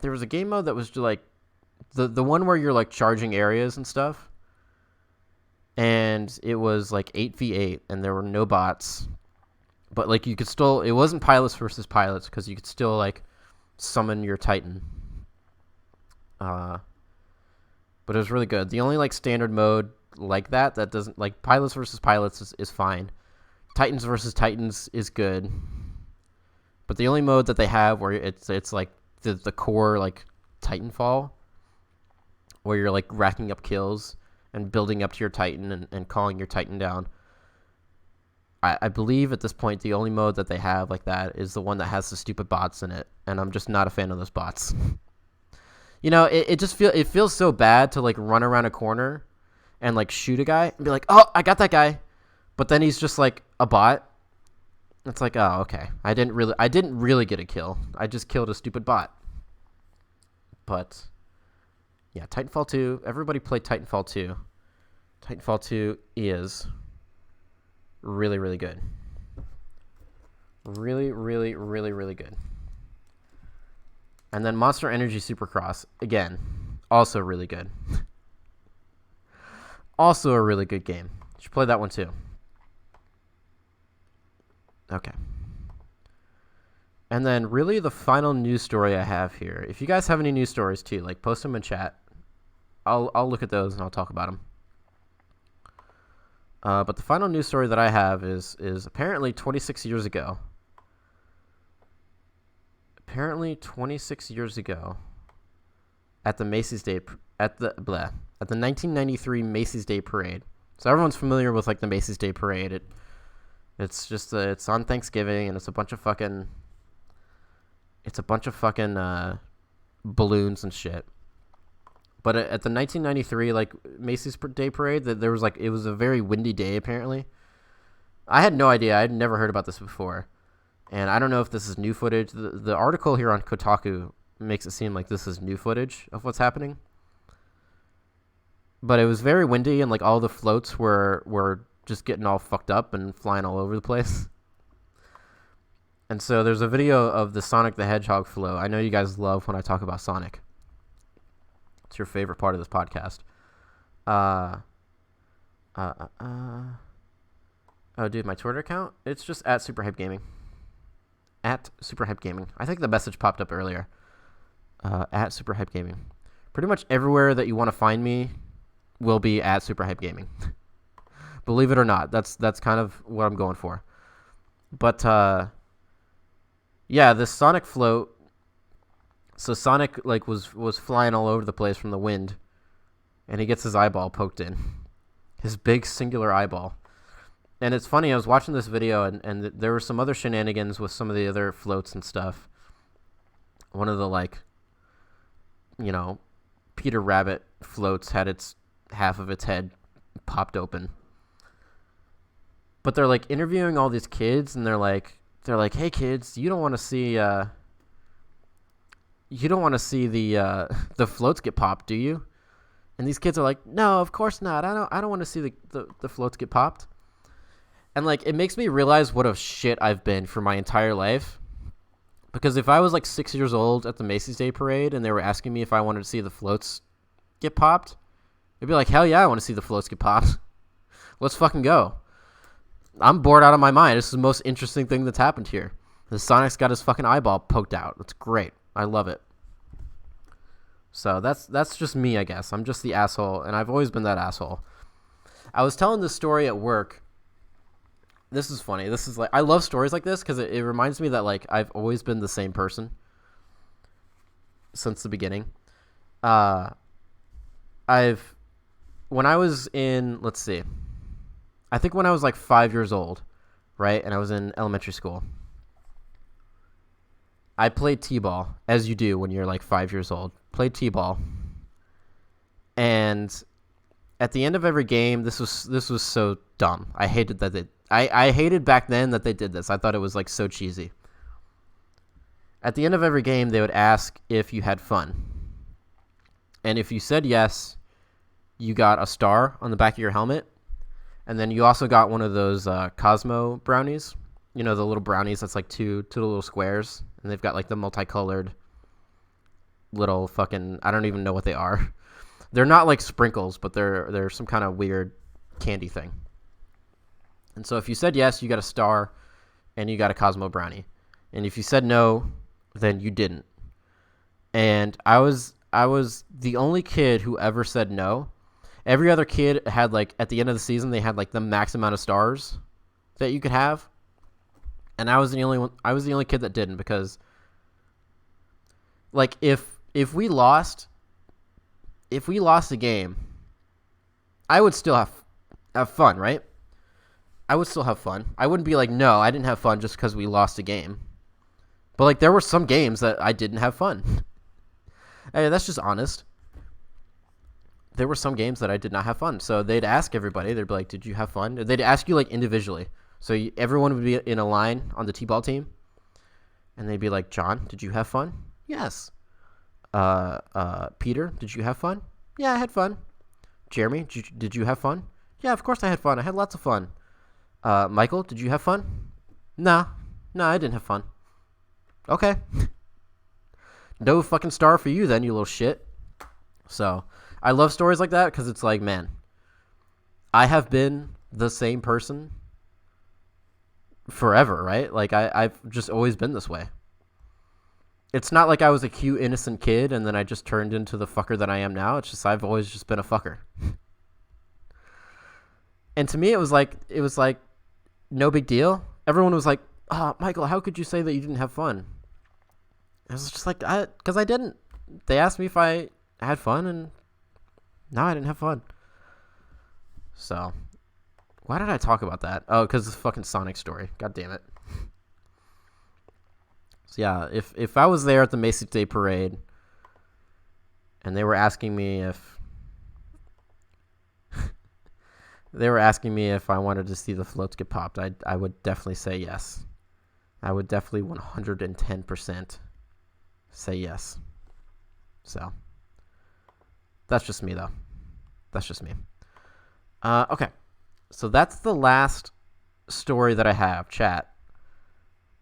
There was a game mode that was like the one where you're like charging areas and stuff. And it was like 8v8 and there were no bots. But like you could still, it wasn't pilots versus pilots because you could still like summon your Titan. But it was really good. The only like standard mode like that doesn't like pilots versus pilots is fine. Titans versus Titans is good. But the only mode that they have where it's like the core like Titanfall, where you're like racking up kills and building up to your Titan and calling your Titan down. I believe at this point the only mode that they have like that is the one that has the stupid bots in it, and I'm just not a fan of those bots. It feels so bad to like run around a corner and like shoot a guy and be like, oh, I got that guy, but then he's just like a bot. It's like, oh, okay. I didn't really get a kill. I just killed a stupid bot. But yeah, Titanfall 2. Everybody play Titanfall 2. Titanfall 2 is really, really good. Really, really, really, really good. And then Monster Energy Supercross, again, also really good. Also a really good game. You should play that one too. Okay. And then really the final news story I have here. If you guys have any news stories too, like post them in chat. I'll look at those and I'll talk about them. But the final news story that I have is apparently 26 years ago. Apparently 26 years ago at the Macy's Day at the 1993 Macy's Day Parade. So everyone's familiar with like the Macy's Day Parade. It's just it's on Thanksgiving and it's a bunch of fucking balloons and shit. But at the 1993 like Macy's Day Parade, there was like it was a very windy day apparently. I had no idea. I had never heard about this before, and I don't know if this is new footage. The article here on Kotaku makes it seem like this is new footage of what's happening. but it was very windy and like all the floats were just getting all fucked up and flying all over the place. And so there's a video of the Sonic the Hedgehog float. I know you guys love when I talk about Sonic. It's your favorite part of this podcast. Oh, dude, my Twitter account? It's just at SuperHypeGaming. At SuperHypeGaming. I think the message popped up earlier. At SuperHypeGaming. Pretty much everywhere that you want to find me will be at SuperHypeGaming. Believe it or not, that's kind of what I'm going for. But yeah, this Sonic float. So Sonic like was flying all over the place from the wind, and he gets his eyeball poked in, his big singular eyeball. And it's funny, I was watching this video, and there were some other shenanigans with some of the other floats and stuff. One of the, like, you know, Peter Rabbit floats had its half of its head popped open. But they're, like, interviewing all these kids, and they're like, hey, kids, you don't want to see the floats get popped, do you? And these kids are like, no, of course not. I don't want to see the floats get popped. And, like, it makes me realize what a shit I've been for my entire life. Because if I was, like, 6 years old at the Macy's Day Parade and they were asking me if I wanted to see the floats get popped, I'd be like, hell yeah, I want to see the floats get popped. Let's fucking go. I'm bored out of my mind. This is the most interesting thing that's happened here. The Sonic's got his fucking eyeball poked out. That's great. I love it. So that's just me, I guess. I'm just the asshole, and I've always been that asshole. I was telling this story at work. This is funny. This is like, I love stories like this because it reminds me that like I've always been the same person since the beginning. When I was in, let's see, I think when I was like 5 years old, right, and I was in elementary school, I played t-ball, as you do when you're like 5 years old. Played t-ball, and at the end of every game, this was so dumb. I hated that I hated back then that they did this. I thought it was like so cheesy. At the end of every game, they would ask if you had fun. And if you said yes, you got a star on the back of your helmet. And then you also got one of those Cosmo brownies. You know, the little brownies that's like two little squares. And they've got like the multicolored little fucking, I don't even know what they are. They're not like sprinkles, but they're some kind of weird candy thing. And so if you said yes, you got a star and you got a Cosmo brownie. And if you said no, then you didn't. And I was the only kid who ever said no. Every other kid had like, at the end of the season, they had like the max amount of stars that you could have. And I was the only kid that didn't, because like if we lost a game, I would still have fun, right? I would still have fun. I wouldn't be like, no, I didn't have fun just because we lost a game. But like, there were some games that I didn't have fun. Hey, that's just honest. There were some games that I did not have fun. So they'd ask everybody. They'd be like, did you have fun? They'd ask you like individually. So everyone would be in a line on the t-ball team. And they'd be like, John, did you have fun? Yes. Peter, did you have fun? Yeah, I had fun. Jeremy, did you have fun? Yeah, of course I had fun. I had lots of fun. Michael, did you have fun? No, I didn't have fun. Okay. No fucking star for you then, you little shit. So, I love stories like that because it's like, man, I have been the same person forever, right? Like, I've just always been this way. It's not like I was a cute, innocent kid and then I just turned into the fucker that I am now. It's just I've always just been a fucker. And to me, it was like no big deal. Everyone was like, "Oh, Michael, how could you say that you didn't have fun?" I was just like, because I didn't. They asked me if I had fun, and no, I didn't have fun. So, why did I talk about that? Oh, because the fucking Sonic story. God damn it. So yeah, if I was there at the Macy's Day Parade, and they were asking me if I wanted to see the floats get popped, I would definitely say yes. I would definitely 110% say yes. So, that's just me, though. That's just me. Okay. So that's the last story that I have, chat.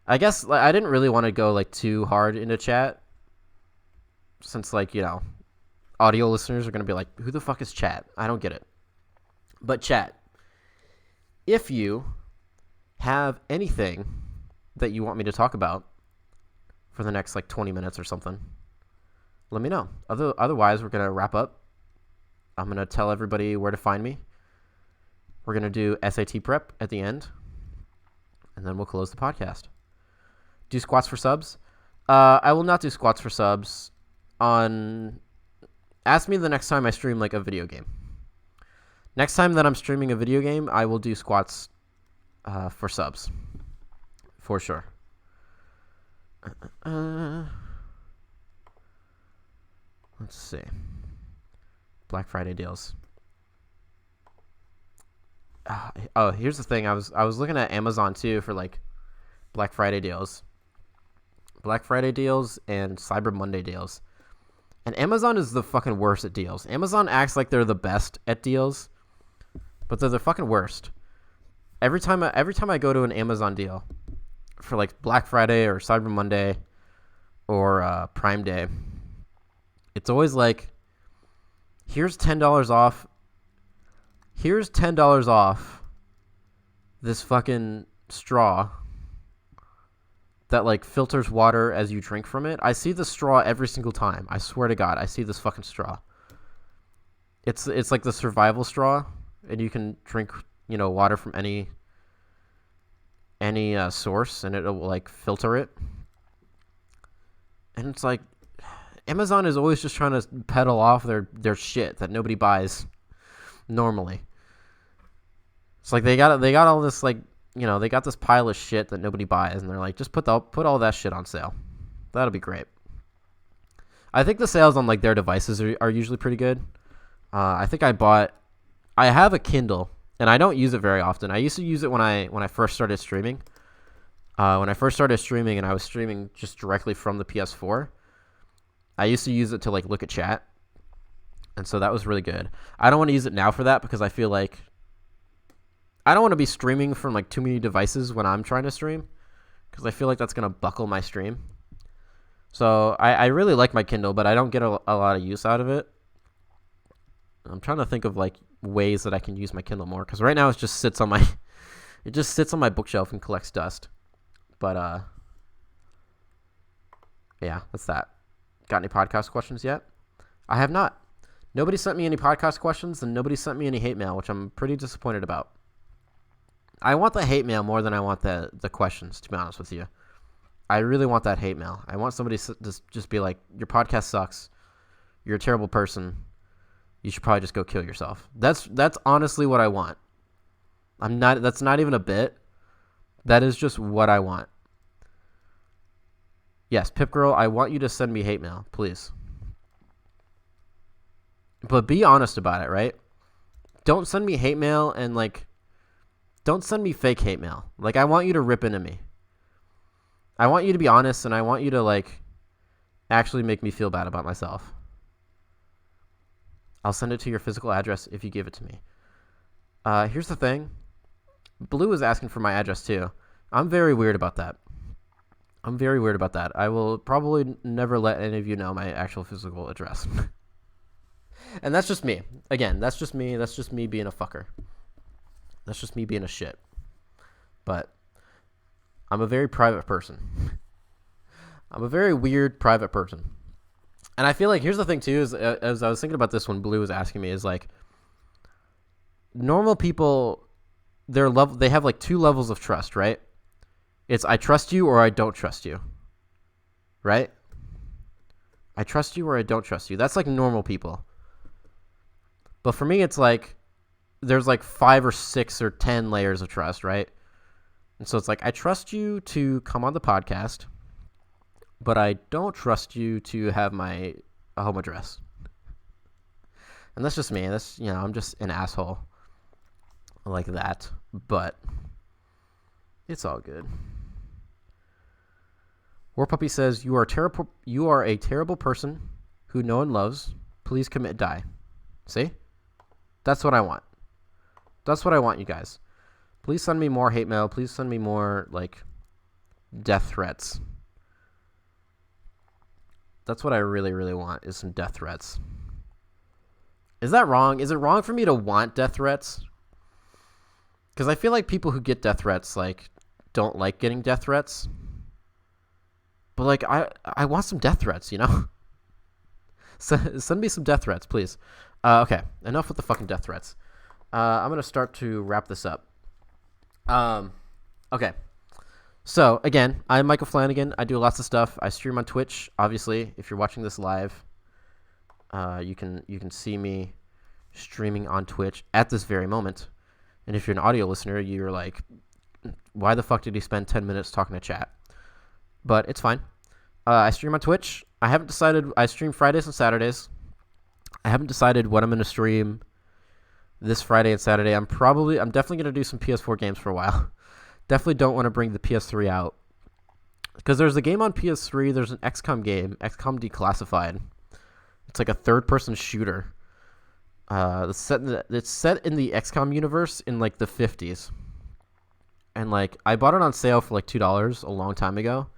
I guess I didn't really want to go like too hard into chat since like, audio listeners are going to be like, who the fuck is chat? I don't get it. But chat, if you have anything that you want me to talk about for the next like 20 minutes or something, let me know. Otherwise, we're going to wrap up. I'm going to tell everybody where to find me. We're going to do SAT prep at the end, and then we'll close the podcast. Do squats for subs? I will not do squats for subs on... Ask me the next time I stream like a video game. Next time that I'm streaming a video game, I will do squats for subs. For sure. Let's see. Black Friday deals. Oh, here's the thing. I was looking at Amazon too for like Black Friday deals. Black Friday deals and Cyber Monday deals. And Amazon is the fucking worst at deals. Amazon acts like they're the best at deals, but they're the fucking worst. Every time I go to an Amazon deal for like Black Friday or Cyber Monday or Prime Day, it's always like, here's $10 off. Here's $10 off this fucking straw that like filters water as you drink from it. I see the straw every single time. I swear to God, I see this fucking straw. It's like the survival straw, and you can drink, water from any source, and it'll like filter it. And it's like, Amazon is always just trying to peddle off their shit that nobody buys normally. It's like they got all this like, they got this pile of shit that nobody buys, and they're like, just put all that shit on sale. That'll be great. I think the sales on like their devices are usually pretty good. I think I have a Kindle, and I don't use it very often. I used to use it when I first started streaming. When I first started streaming, and I was streaming just directly from the PS4, I used to use it to like look at chat, and so that was really good. I don't want to use it now for that because I feel like I don't want to be streaming from like too many devices when I'm trying to stream, because I feel like that's gonna buckle my stream. So I really like my Kindle, but I don't get a lot of use out of it. I'm trying to think of like ways that I can use my Kindle more, because right now it just sits on my bookshelf and collects dust. But yeah, that's that. Got any podcast questions yet? I have not. Nobody sent me any podcast questions, and nobody sent me any hate mail, which I'm pretty disappointed about. I want the hate mail more than I want the questions, to be honest with you. I really want that hate mail. I want somebody to just be like, your podcast sucks. You're a terrible person. You should probably just go kill yourself. That's honestly what I want. That's not even a bit. That is just what I want. Yes, Pip Girl, I want you to send me hate mail, please. But be honest about it, right? Don't send me hate mail and like, don't send me fake hate mail. Like, I want you to rip into me. I want you to be honest, and I want you to like actually make me feel bad about myself. I'll send it to your physical address if you give it to me. Here's the thing. Blue is asking for my address too. I'm very weird about that. I will probably never let any of you know my actual physical address. And that's just me. Again, that's just me. That's just me being a fucker. That's just me being a shit. But I'm a very private person. I'm a very weird private person. And I feel like, here's the thing too, is as I was thinking about this when Blue was asking me, is like, normal people, they have like two levels of trust, right? It's I trust you or I don't trust you, right? I trust you or I don't trust you. That's like normal people. But for me, it's like there's like 5 or 6 or 10 layers of trust, right? And so it's like, I trust you to come on the podcast, but I don't trust you to have my home address. And that's just me. That's, I'm just an asshole like that, but it's all good. War Puppy says, you are a terrible person who no one loves. Please commit die. See? That's what I want. That's what I want, you guys. Please send me more hate mail. Please send me more, like, death threats. That's what I really, really want, is some death threats. Is that wrong? Is it wrong for me to want death threats? Because I feel like people who get death threats, like, don't like getting death threats. But, like, I want some death threats, you know? Send me some death threats, please. Okay, enough with the fucking death threats. I'm going to start to wrap this up. Okay. So, again, I'm Michael Flanagan. I do lots of stuff. I stream on Twitch, obviously. If you're watching this live, you can see me streaming on Twitch at this very moment. And if you're an audio listener, you're like, why the fuck did he spend 10 minutes talking to chat? But it's fine. I stream on Twitch. I haven't decided. I stream Fridays and Saturdays. I haven't decided what I'm going to stream this Friday and Saturday. I'm definitely going to do some PS4 games for a while. Definitely don't want to bring the PS3 out. Because there's a game on PS3. There's an XCOM game, XCOM Declassified. It's like a third-person shooter. It's set in the XCOM universe in like the 50s. And like I bought it on sale for like $2 a long time ago.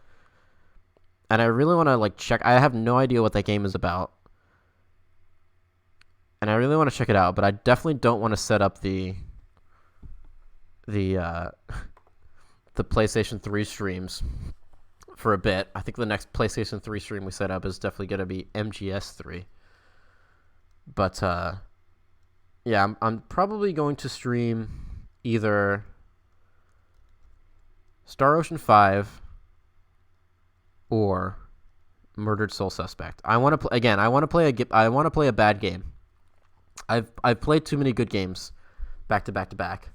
And I really want to like check. I have no idea what that game is about. And I really want to check it out, but I definitely don't want to set up the PlayStation 3 streams for a bit. I think the next PlayStation 3 stream we set up is definitely going to be MGS3. But yeah, I'm probably going to stream either Star Ocean 5 or Murdered Soul Suspect. I want to play again. I want to play a bad game. I've played too many good games back to back to back.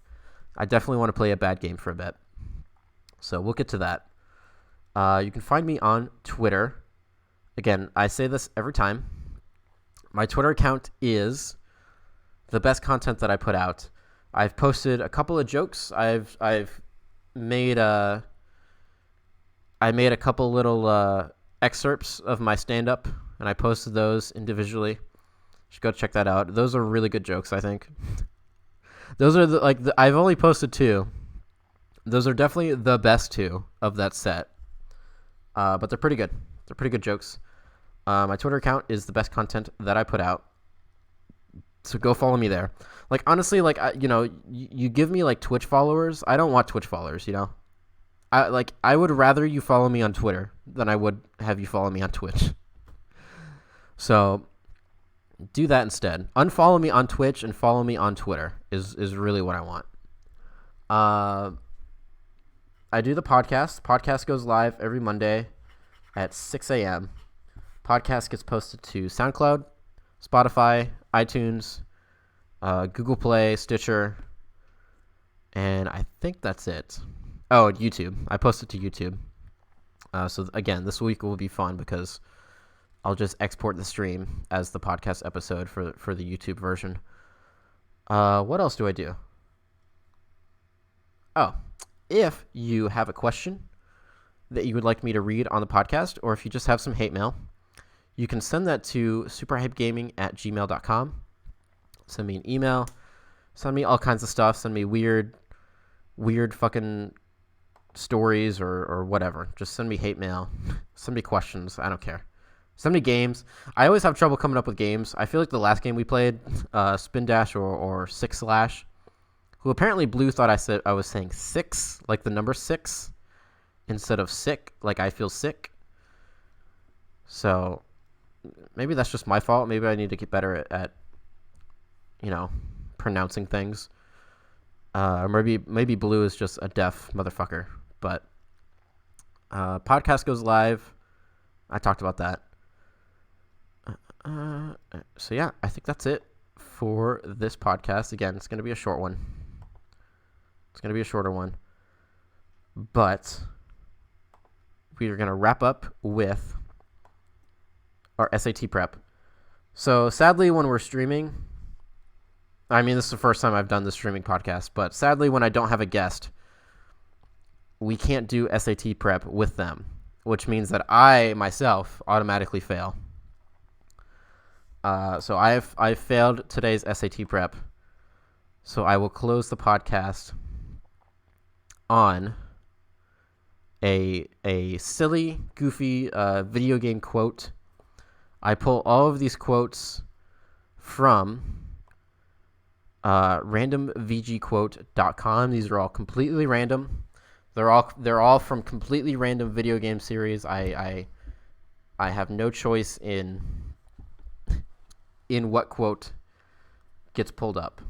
I definitely want to play a bad game for a bit. So we'll get to that. You can find me on Twitter. Again, I say this every time. My Twitter account is the best content that I put out. I've posted a couple of jokes. I've made I made a couple little excerpts of my stand-up, and I posted those individually. You should go check that out. Those are really good jokes, I think. Those are I've only posted 2. Those are definitely the best 2 of that set. But they're pretty good. They're pretty good jokes. My Twitter account is the best content that I put out. So go follow me there. Like, honestly, like, you give me, like, Twitch followers. I don't want Twitch followers, you know? I would rather you follow me on Twitter than I would have you follow me on Twitch. So do that instead. Unfollow me on Twitch and follow me on Twitter is really what I want. I do the podcast. Podcast goes live every Monday at 6 a.m. Podcast gets posted to SoundCloud, Spotify, iTunes, Google Play, Stitcher, and I think that's it. Oh, YouTube. I posted to YouTube. So again, this week will be fun because I'll just export the stream as the podcast episode for the YouTube version. What else do I do? Oh, if you have a question that you would like me to read on the podcast, or if you just have some hate mail, you can send that to superhypegaming@gmail.com. Send me an email. Send me all kinds of stuff. Send me weird fucking stories or whatever. Just send me hate mail. Send me questions. I don't care. Send me games. I always have trouble coming up with games. I feel like the last game we played, Spin Dash or Six Slash, who apparently Blue thought I was saying 6, like the number 6, instead of sick, like I feel sick. So maybe that's just my fault. Maybe I need to get better at pronouncing things. Or maybe Blue is just a deaf motherfucker. But podcast goes live. I talked about that. So yeah, I think that's it for this podcast. Again, it's going to be a short one. It's going to be a shorter one. But we are going to wrap up with our SAT prep. So sadly, when we're streaming, I mean, this is the first time I've done the streaming podcast, but sadly, when I don't have a guest, we can't do SAT prep with them, which means that I myself automatically fail. So I've failed today's SAT prep So I will close the podcast on a silly, goofy video game quote. I pull all of these quotes from randomvgquote.com. These are all completely random. They're all from completely random video game series. I have no choice in what quote gets pulled up.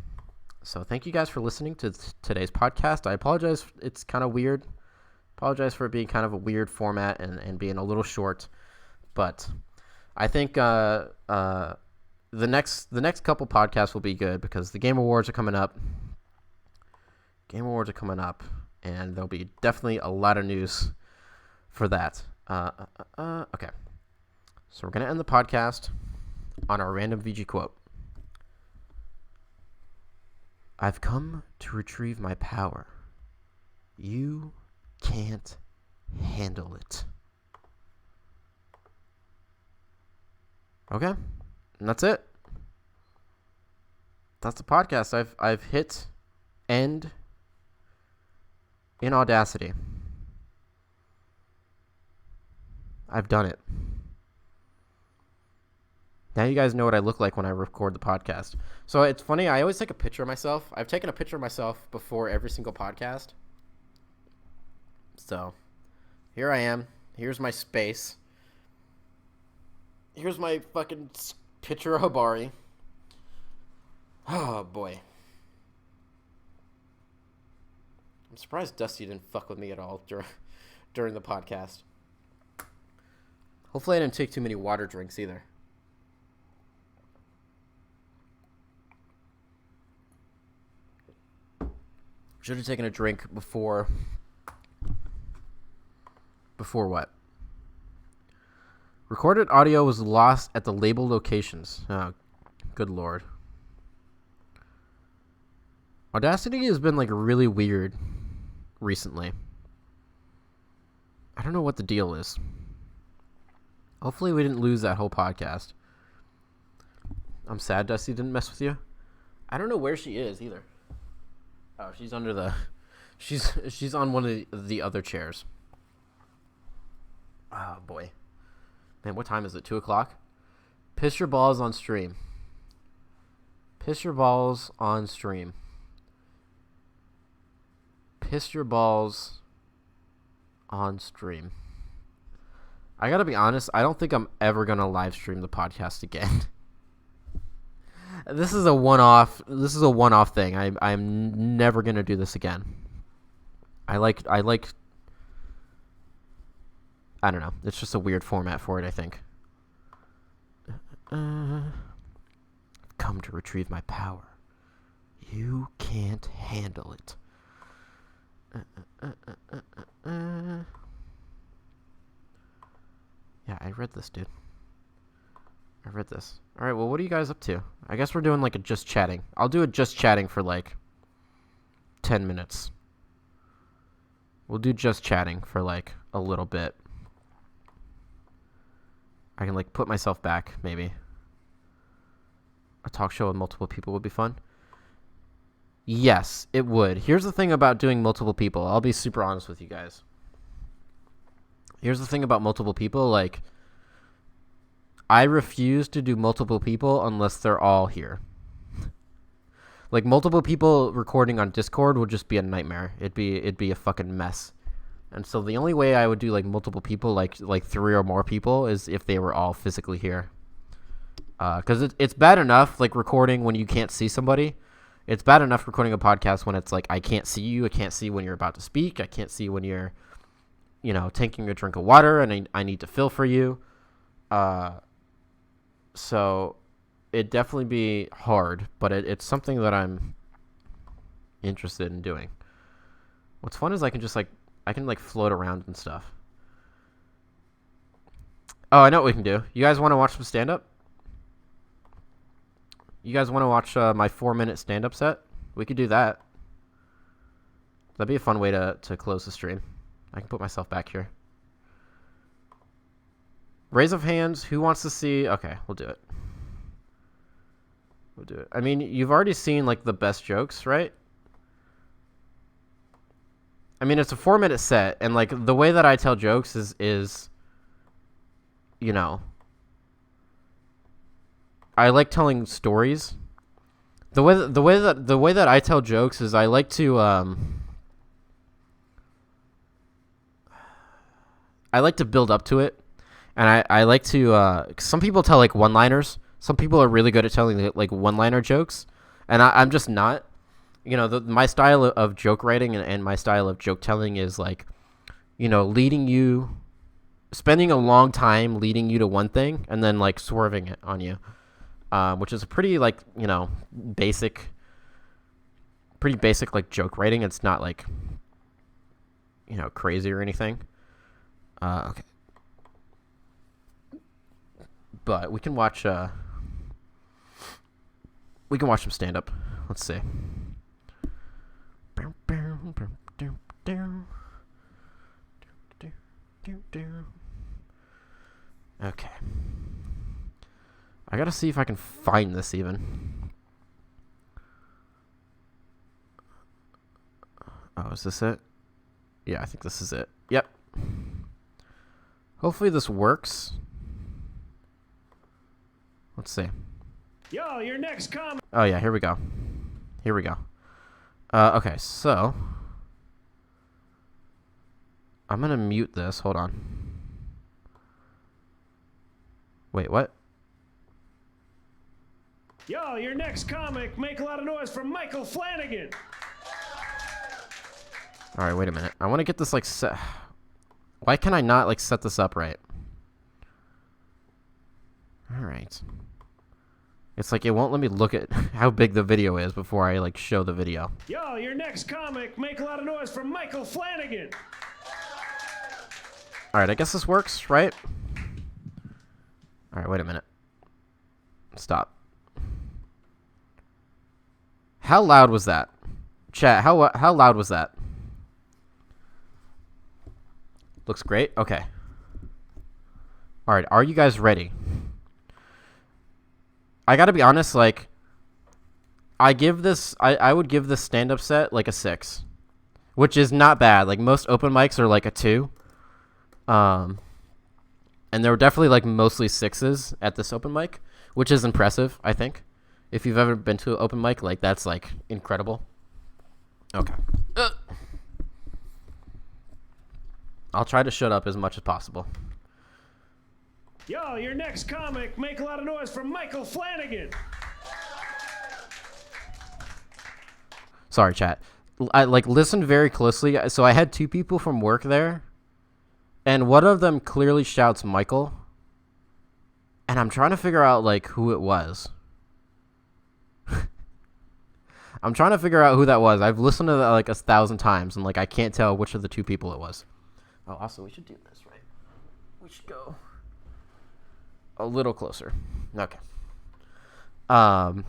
So thank you guys for listening to today's podcast. I apologize. It's kind of weird. Apologize for it being kind of a weird format and being a little short. But I think the next couple podcasts will be good because the Game Awards are coming up. And there'll be definitely a lot of news for that. Okay. So we're going to end the podcast on our random VG quote. I've come to retrieve my power. You can't handle it. Okay. And that's it. That's the podcast. I've hit end in Audacity. I've done it. Now you guys know what I look like when I record the podcast. So it's funny, I always take a picture of myself. I've taken a picture of myself before every single podcast. So here I am. Here's my space. Here's my fucking picture of Hibari. Oh boy. I'm surprised Dusty didn't fuck with me at all during the podcast. Hopefully I didn't take too many water drinks either. Should have taken a drink before what? Recorded audio was lost at the label locations. Oh, good lord. Audacity has been like really weird recently. I don't know what the deal is. Hopefully we didn't lose that whole podcast. I'm sad Dusty didn't mess with you. I don't know where she is either. Oh, she's under the... She's on one of the other chairs. Oh, boy. Man, what time is it? 2 o'clock? Piss your balls on stream. Piss your balls on stream. Piss your balls on stream. I gotta be honest, I don't think I'm ever gonna live stream the podcast again. This is a one-off thing. I'm never gonna do this again. I don't know. It's just a weird format for it, I think. I've come to retrieve my power. You can't handle it. Yeah, I read this, dude. I read this. All right, well, what are you guys up to? I guess we're doing like a just chatting. I'll do a just chatting for like 10 minutes. We'll do just chatting for like a little bit. I can like put myself back, maybe. A talk show with multiple people would be fun. Yes, it would. Here's the thing about doing multiple people. I'll be super honest with you guys. Here's the thing about multiple people, like, I refuse to do multiple people unless they're all here. Like, multiple people recording on Discord would just be a nightmare. It'd be a fucking mess. And so the only way I would do, like, multiple people, like 3 or more people, is if they were all physically here. Because it's bad enough, like, recording when you can't see somebody. It's bad enough recording a podcast when it's like, I can't see you. I can't see when you're about to speak. I can't see when you're, you know, taking a drink of water and I need to fill for you. So it'd definitely be hard, but it's something that I'm interested in doing. What's fun is I can float around and stuff. Oh, I know what we can do. You guys want to watch some stand-up? You guys want to watch my 4-minute stand-up set? We could do that. That'd be a fun way to close the stream. I can put myself back here. Raise of hands. Who wants to see? Okay, we'll do it. We'll do it. I mean, you've already seen like the best jokes, right? I mean, it's a 4-minute set, and like the way that I tell jokes is you know, I like telling stories. The way that I tell jokes is I like to build up to it, and I like to some people tell like one-liners. Some people are really good at telling like one-liner jokes, and I'm just not. You know, my style of joke writing and my style of joke telling is like, you know, spending a long time leading you to one thing and then like swerving it on you, which is a pretty like, you know, pretty basic like joke writing. It's not like, you know, crazy or anything. Okay. But we can watch some stand up. Let's see. Okay. I gotta see if I can find this even. Oh, is this it? Yeah, I think this is it. Yep. Hopefully this works. Let's see. Yo, your next comment. Oh yeah, here we go. Here we go. Okay, so I'm gonna mute this. Hold on. Wait, what? Yo, your next comic. Make a lot of noise for Michael Flanagan. All right, wait a minute. I want to get this like set. Why can I not like set this up right? All right. It's like it won't let me look at how big the video is before I like show the video. Yo, your next comic. Make a lot of noise for Michael Flanagan. All right, I guess this works, right? All right, wait a minute. Stop. How loud was that? Chat, how loud was that? Looks great. Okay. All right, are you guys ready? I gotta be honest, like, I would give this stand-up set like a 6, which is not bad. Like most open mics are like a 2, and there were definitely like mostly 6s at this open mic, which is impressive. I think if you've ever been to an open mic, like that's like incredible. Okay, I'll try to shut up as much as possible. Yo, your next comic. Make a lot of noise for Michael Flanagan. Sorry, chat. I like listened very closely. So I had 2 people from work there, and one of them clearly shouts Michael, and I'm trying to figure out like who it was. I'm trying to figure out who that was. I've listened to that like 1,000 times, and like I can't tell which of the 2 people it was. Oh, also we should do this, right? We should go a little closer. Okay. And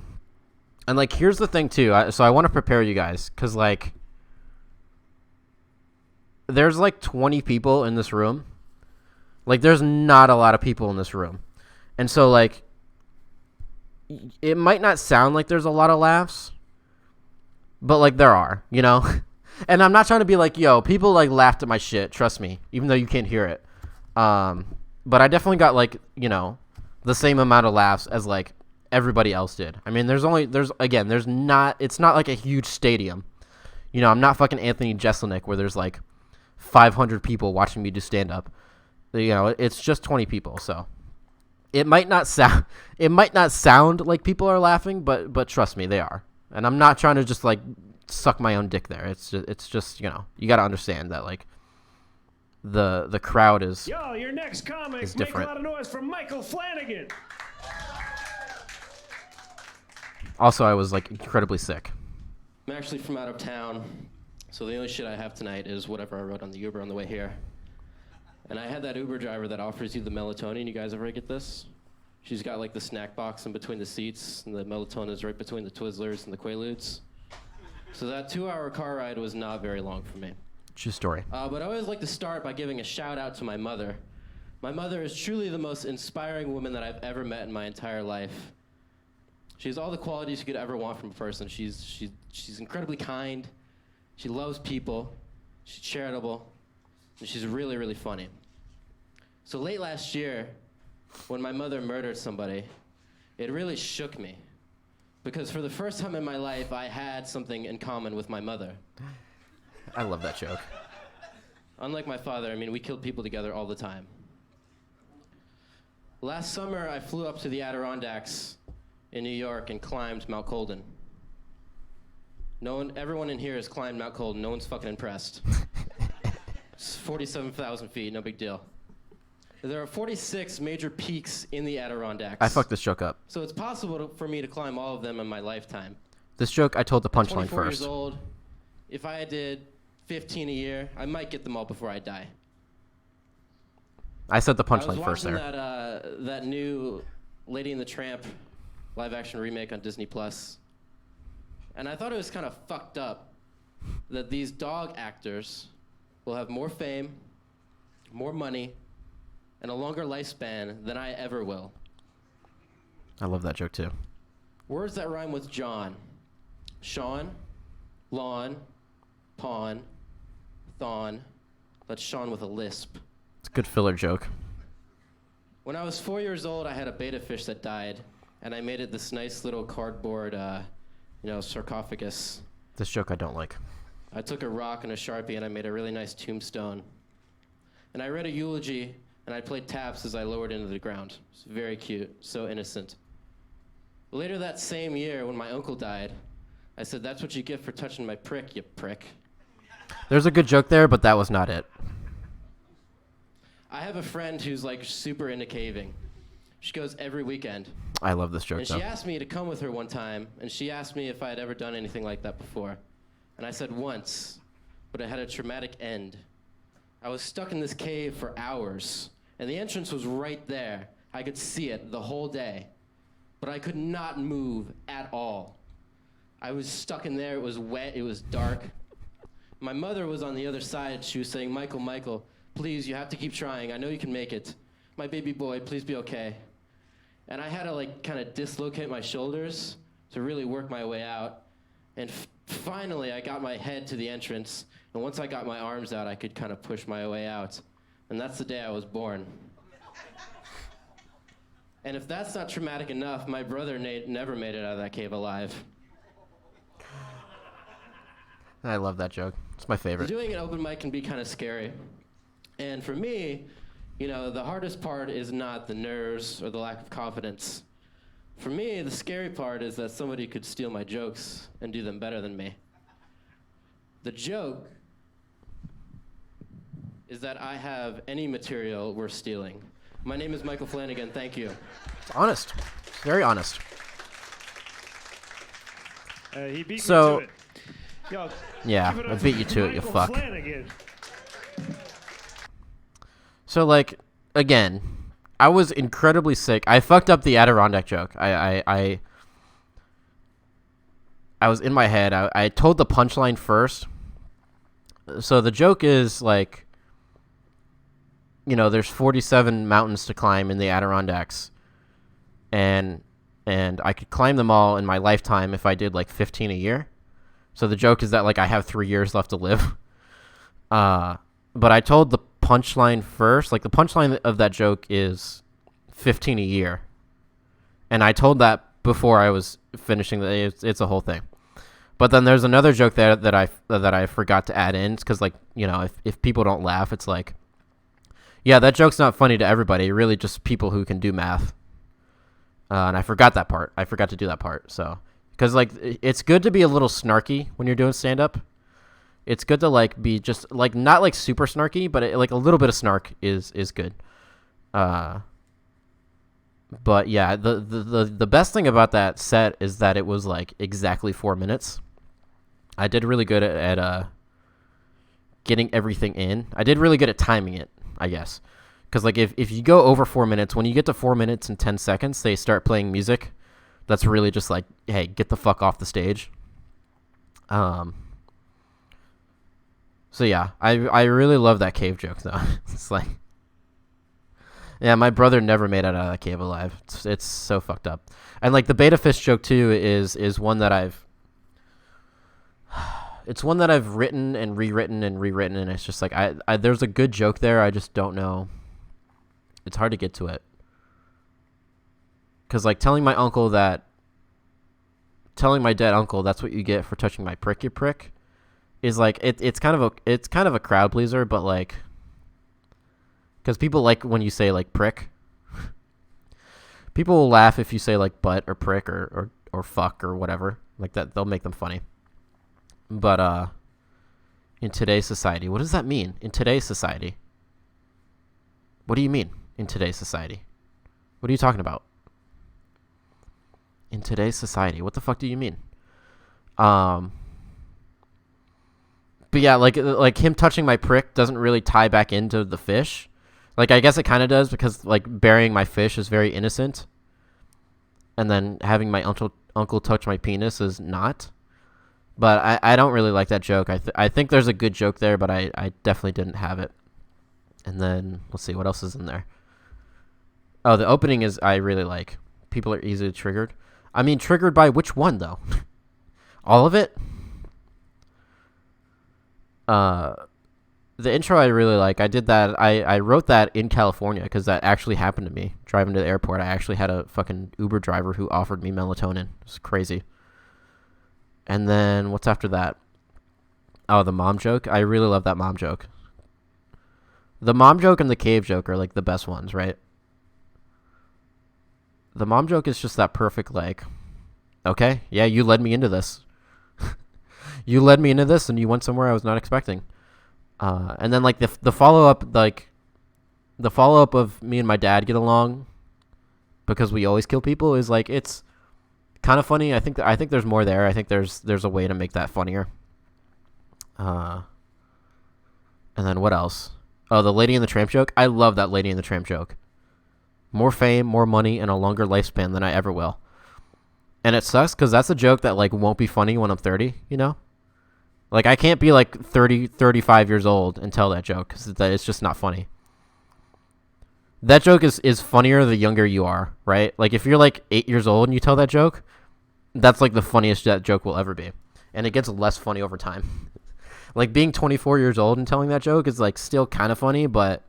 like here's the thing too. So I want to prepare you guys cuz like there's like 20 people in this room. Like there's not a lot of people in this room. And so like it might not sound like there's a lot of laughs, but like there are, you know? And I'm not trying to be like, yo, people like laughed at my shit, trust me, even though you can't hear it. But I definitely got like, you know, the same amount of laughs as like everybody else did. I mean, it's not like a huge stadium. You know, I'm not fucking Anthony Jeselnik where there's like 500 people watching me do stand up. You know, it's just 20 people, so it might not sound like people are laughing, but trust me, they are. And I'm not trying to just like suck my own dick there. It's just, you know, you got to understand that like the crowd is Yo, your next comic. Is Make different. a lot of noise for Michael Flanagan. Also, I was like incredibly sick. I'm actually from out of town, so the only shit I have tonight is whatever I wrote on the Uber on the way here. And I had that Uber driver that offers you the melatonin. You guys ever get this? She's got like the snack box in between the seats, and the melatonin is right between the Twizzlers and the Quaaludes. So that 2-hour car ride was not very long for me. True story. But I always like to start by giving a shout out to my mother. My mother is truly the most inspiring woman that I've ever met in my entire life. She has all the qualities you could ever want from a person. She's incredibly kind. She loves people. She's charitable. And she's really, really funny. So late last year, when my mother murdered somebody, it really shook me. Because for the first time in my life, I had something in common with my mother. I love that joke. Unlike my father, I mean, we killed people together all the time. Last summer, I flew up to the Adirondacks in New York and climbed Mount Colden. Everyone in here has climbed Mount Colden. No one's fucking impressed. It's 47,000 feet, no big deal. There are 46 major peaks in the Adirondacks. I fucked this joke up. So it's possible for me to climb all of them in my lifetime. This joke, I told the punchline 24 first. years old. If I did 15 a year, I might get them all before I die. I said the I was punchline first watching there. that new Lady and the Tramp live-action remake on Disney+. And I thought it was kind of fucked up that these dog actors will have more fame, more money, and a longer lifespan than I ever will. I love that joke too. Words that rhyme with John. Sean, lawn, pawn, thon. That's Sean with a lisp. It's a good filler joke. When I was 4 years old, I had a betta fish that died, and I made it this nice little cardboard, sarcophagus. This joke I don't like. I took a rock and a Sharpie, and I made a really nice tombstone. And I read a eulogy, and I played taps as I lowered into the ground. It's very cute, so innocent. Later that same year, when my uncle died, I said, "That's what you get for touching my prick, you prick." There's a good joke there, but that was not it. I have a friend who's like super into caving. She goes every weekend. I love this joke And though. she asked me to come with her one time, and she asked me if I had ever done anything like that before. And I said once, but it had a traumatic end. I was stuck in this cave for hours, and the entrance was right there. I could see it the whole day, but I could not move at all. I was stuck in there. It was wet. It was dark. My mother was on the other side. She was saying, Michael, please, you have to keep trying. I know you can make it. My baby boy, please be okay." And I had to kind of dislocate my shoulders to really work my way out. And finally, I got my head to the entrance. And once I got my arms out, I could kind of push my way out. And that's the day I was born. And if that's not traumatic enough, my brother Nate never made it out of that cave alive. I love that joke. It's my favorite. Doing an open mic can be kind of scary. And for me, the hardest part is not the nerves or the lack of confidence. For me, the scary part is that somebody could steal my jokes and do them better than me. The joke is that I have any material worth stealing. My name is Michael Flanagan. Thank you. It's honest. It's very honest. He beat me So- to it. Yo, Yeah, give it I up beat for you to it, you Michael fuck. Flanagan. So again, I was incredibly sick. I fucked up the Adirondack joke. I was in my head. I told the punchline first. So the joke is there's 47 mountains to climb in the Adirondacks, and I could climb them all in my lifetime if I did 15 a year. So the joke is that I have 3 years left to live. But I told the punchline first. The punchline of that joke is 15 a year, and I told that before I was finishing it's a whole thing. But then there's another joke there that I forgot to add in, because if people don't laugh, it's yeah, that joke's not funny to everybody, really just people who can do math. And I forgot that part. I forgot to do that part. So because it's good to be a little snarky when you're doing stand up. It's good to be just not super snarky, but a little bit of snark is good. But yeah, the best thing about that set is that it was exactly 4 minutes. I did really good at getting everything in. I did really good at timing it, I guess. Because if you go over 4 minutes, when you get to 4 minutes and 10 seconds, they start playing music. That's really just hey, get the fuck off the stage. So yeah, I really love that cave joke though. It's Yeah, my brother never made it out of that cave alive. It's so fucked up. And like the beta fish joke too is one that it's one that I've written and rewritten and it's just like I there's a good joke there, I just don't know. It's hard to get to it. Cuz like telling my dead uncle that's what you get for touching my prick, you prick, is like it's kind of a crowd pleaser, but like cuz people like when you say like prick. People will laugh if you say like butt or prick or fuck or whatever. Like that, they'll make them funny. But in today's society, what does that mean? In today's society? What do you mean in today's society? What are you talking about? In today's society, what the fuck do you mean? But yeah, like him touching my prick doesn't really tie back into the fish. Like, I guess it kind of does because, like, burying my fish is very innocent. And then having my uncle touch my penis is not. But I don't really like that joke. I think there's a good joke there, but I definitely didn't have it. And then, let's see, what else is in there? Oh, the opening is I really like. People are easily triggered. I mean, triggered by which one, though? All of it? The intro I really like. I did that. I wrote that in California because that actually happened to me. Driving to the airport, I actually had a fucking Uber driver who offered me melatonin. It's crazy. And then what's after that? Oh, the mom joke. I really love that mom joke. The mom joke and the cave joke are like the best ones, right? The mom joke is just that perfect, like, okay, yeah, you led me into this. You led me into this and you went somewhere I was not expecting. And then like the follow up, like the follow up of me and my dad get along because we always kill people is like it's kind of funny. I think there's more there. I think there's a way to make that funnier. And then what else? Oh, the Lady in the Tramp joke. I love that Lady in the Tramp joke. More fame, more money, and a longer lifespan than I ever will. And it sucks because that's a joke that like won't be funny when I'm 30. You know. Like, I can't be, like, 30, 35 years old and tell that joke because it's just not funny. That joke is funnier the younger you are, right? Like, if you're, like, 8 years old and you tell that joke, that's, like, the funniest that joke will ever be. And it gets less funny over time. Like, being 24 years old and telling that joke is, like, still kind of funny, but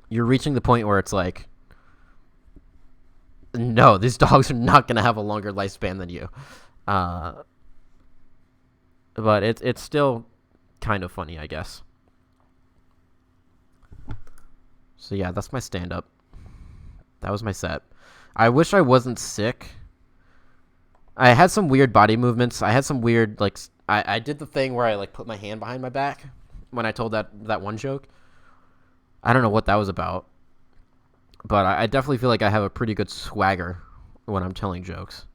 you're reaching the point where it's, like, no, these dogs are not going to have a longer lifespan than you. But it's still kind of funny, I guess. So yeah, that's my stand-up. That was my set. I wish I wasn't sick. I had some weird body movements. I had some weird, like, I did the thing where I, like, put my hand behind my back when I told that one joke. I don't know what that was about. But I definitely feel like I have a pretty good swagger when I'm telling jokes.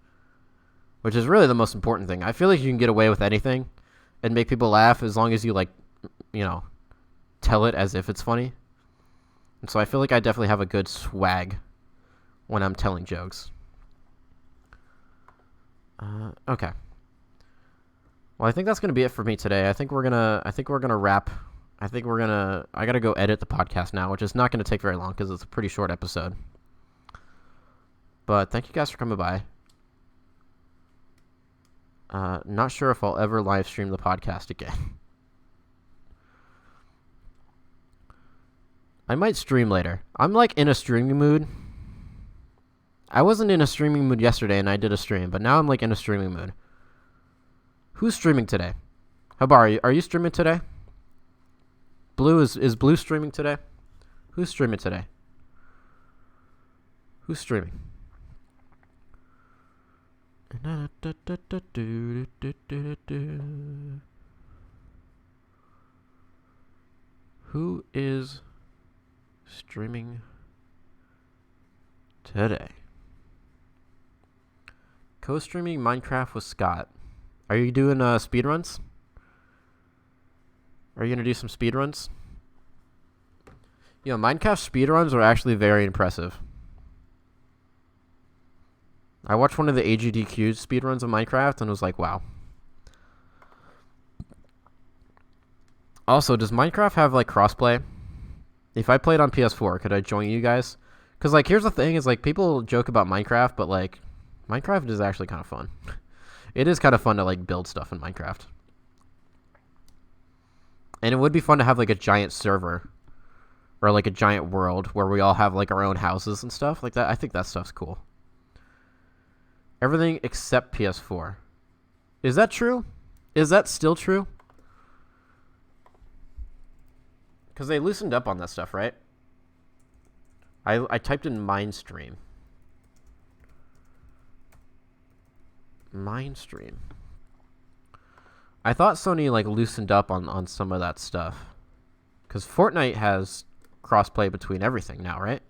Which is really the most important thing. I feel like you can get away with anything and make people laugh as long as you, like, you know, tell it as if it's funny. And so I feel like I definitely have a good swag when I'm telling jokes. Okay. Well, I think that's gonna be it for me today. I think we're gonna wrap. I gotta go edit the podcast now, which is not gonna take very long because it's a pretty short episode. But thank you guys for coming by. Not sure if I'll ever live stream the podcast again. I might stream later. I'm like in a streaming mood. I wasn't in a streaming mood yesterday and I did a stream, but now I'm like in a streaming mood. Who's streaming today? Habar, are you streaming today? Blue is Blue streaming today? Who's streaming today? Who's streaming? Who is streaming today? Co-streaming Minecraft with Scott. Are you doing speedruns? Are you gonna do some speedruns? You know, Minecraft speedruns are actually very impressive. I watched one of the AGDQ speedruns of Minecraft and was like, wow. Also, does Minecraft have, like, crossplay? If I played on PS4, could I join you guys? Because, like, here's the thing is, like, people joke about Minecraft, but, like, Minecraft is actually kind of fun. It is kind of fun to, like, build stuff in Minecraft. And it would be fun to have, like, a giant server. Or, like, a giant world where we all have, like, our own houses and stuff like that. I think that stuff's cool. Everything except PS4. Is that true? Is that still true? Because they loosened up on that stuff, right? I typed in Mindstream. Mindstream. I thought Sony, like, loosened up on some of that stuff. Because Fortnite has crossplay between everything now, right?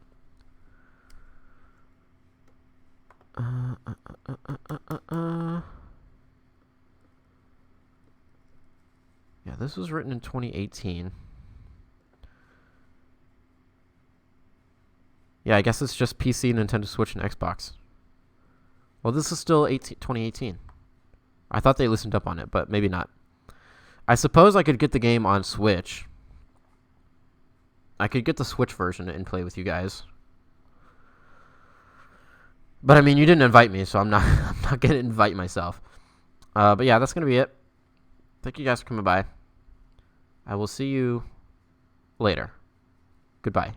Yeah, this was written in 2018. Yeah, I guess it's just PC, Nintendo Switch, and Xbox. Well, this is still 2018. I thought they loosened up on it, but maybe not. I suppose I could get the game on Switch. I could get the Switch version and play with you guys. But I mean, you didn't invite me, so I'm not gonna invite myself. But yeah, that's gonna be it. Thank you guys for coming by. I will see you later. Goodbye.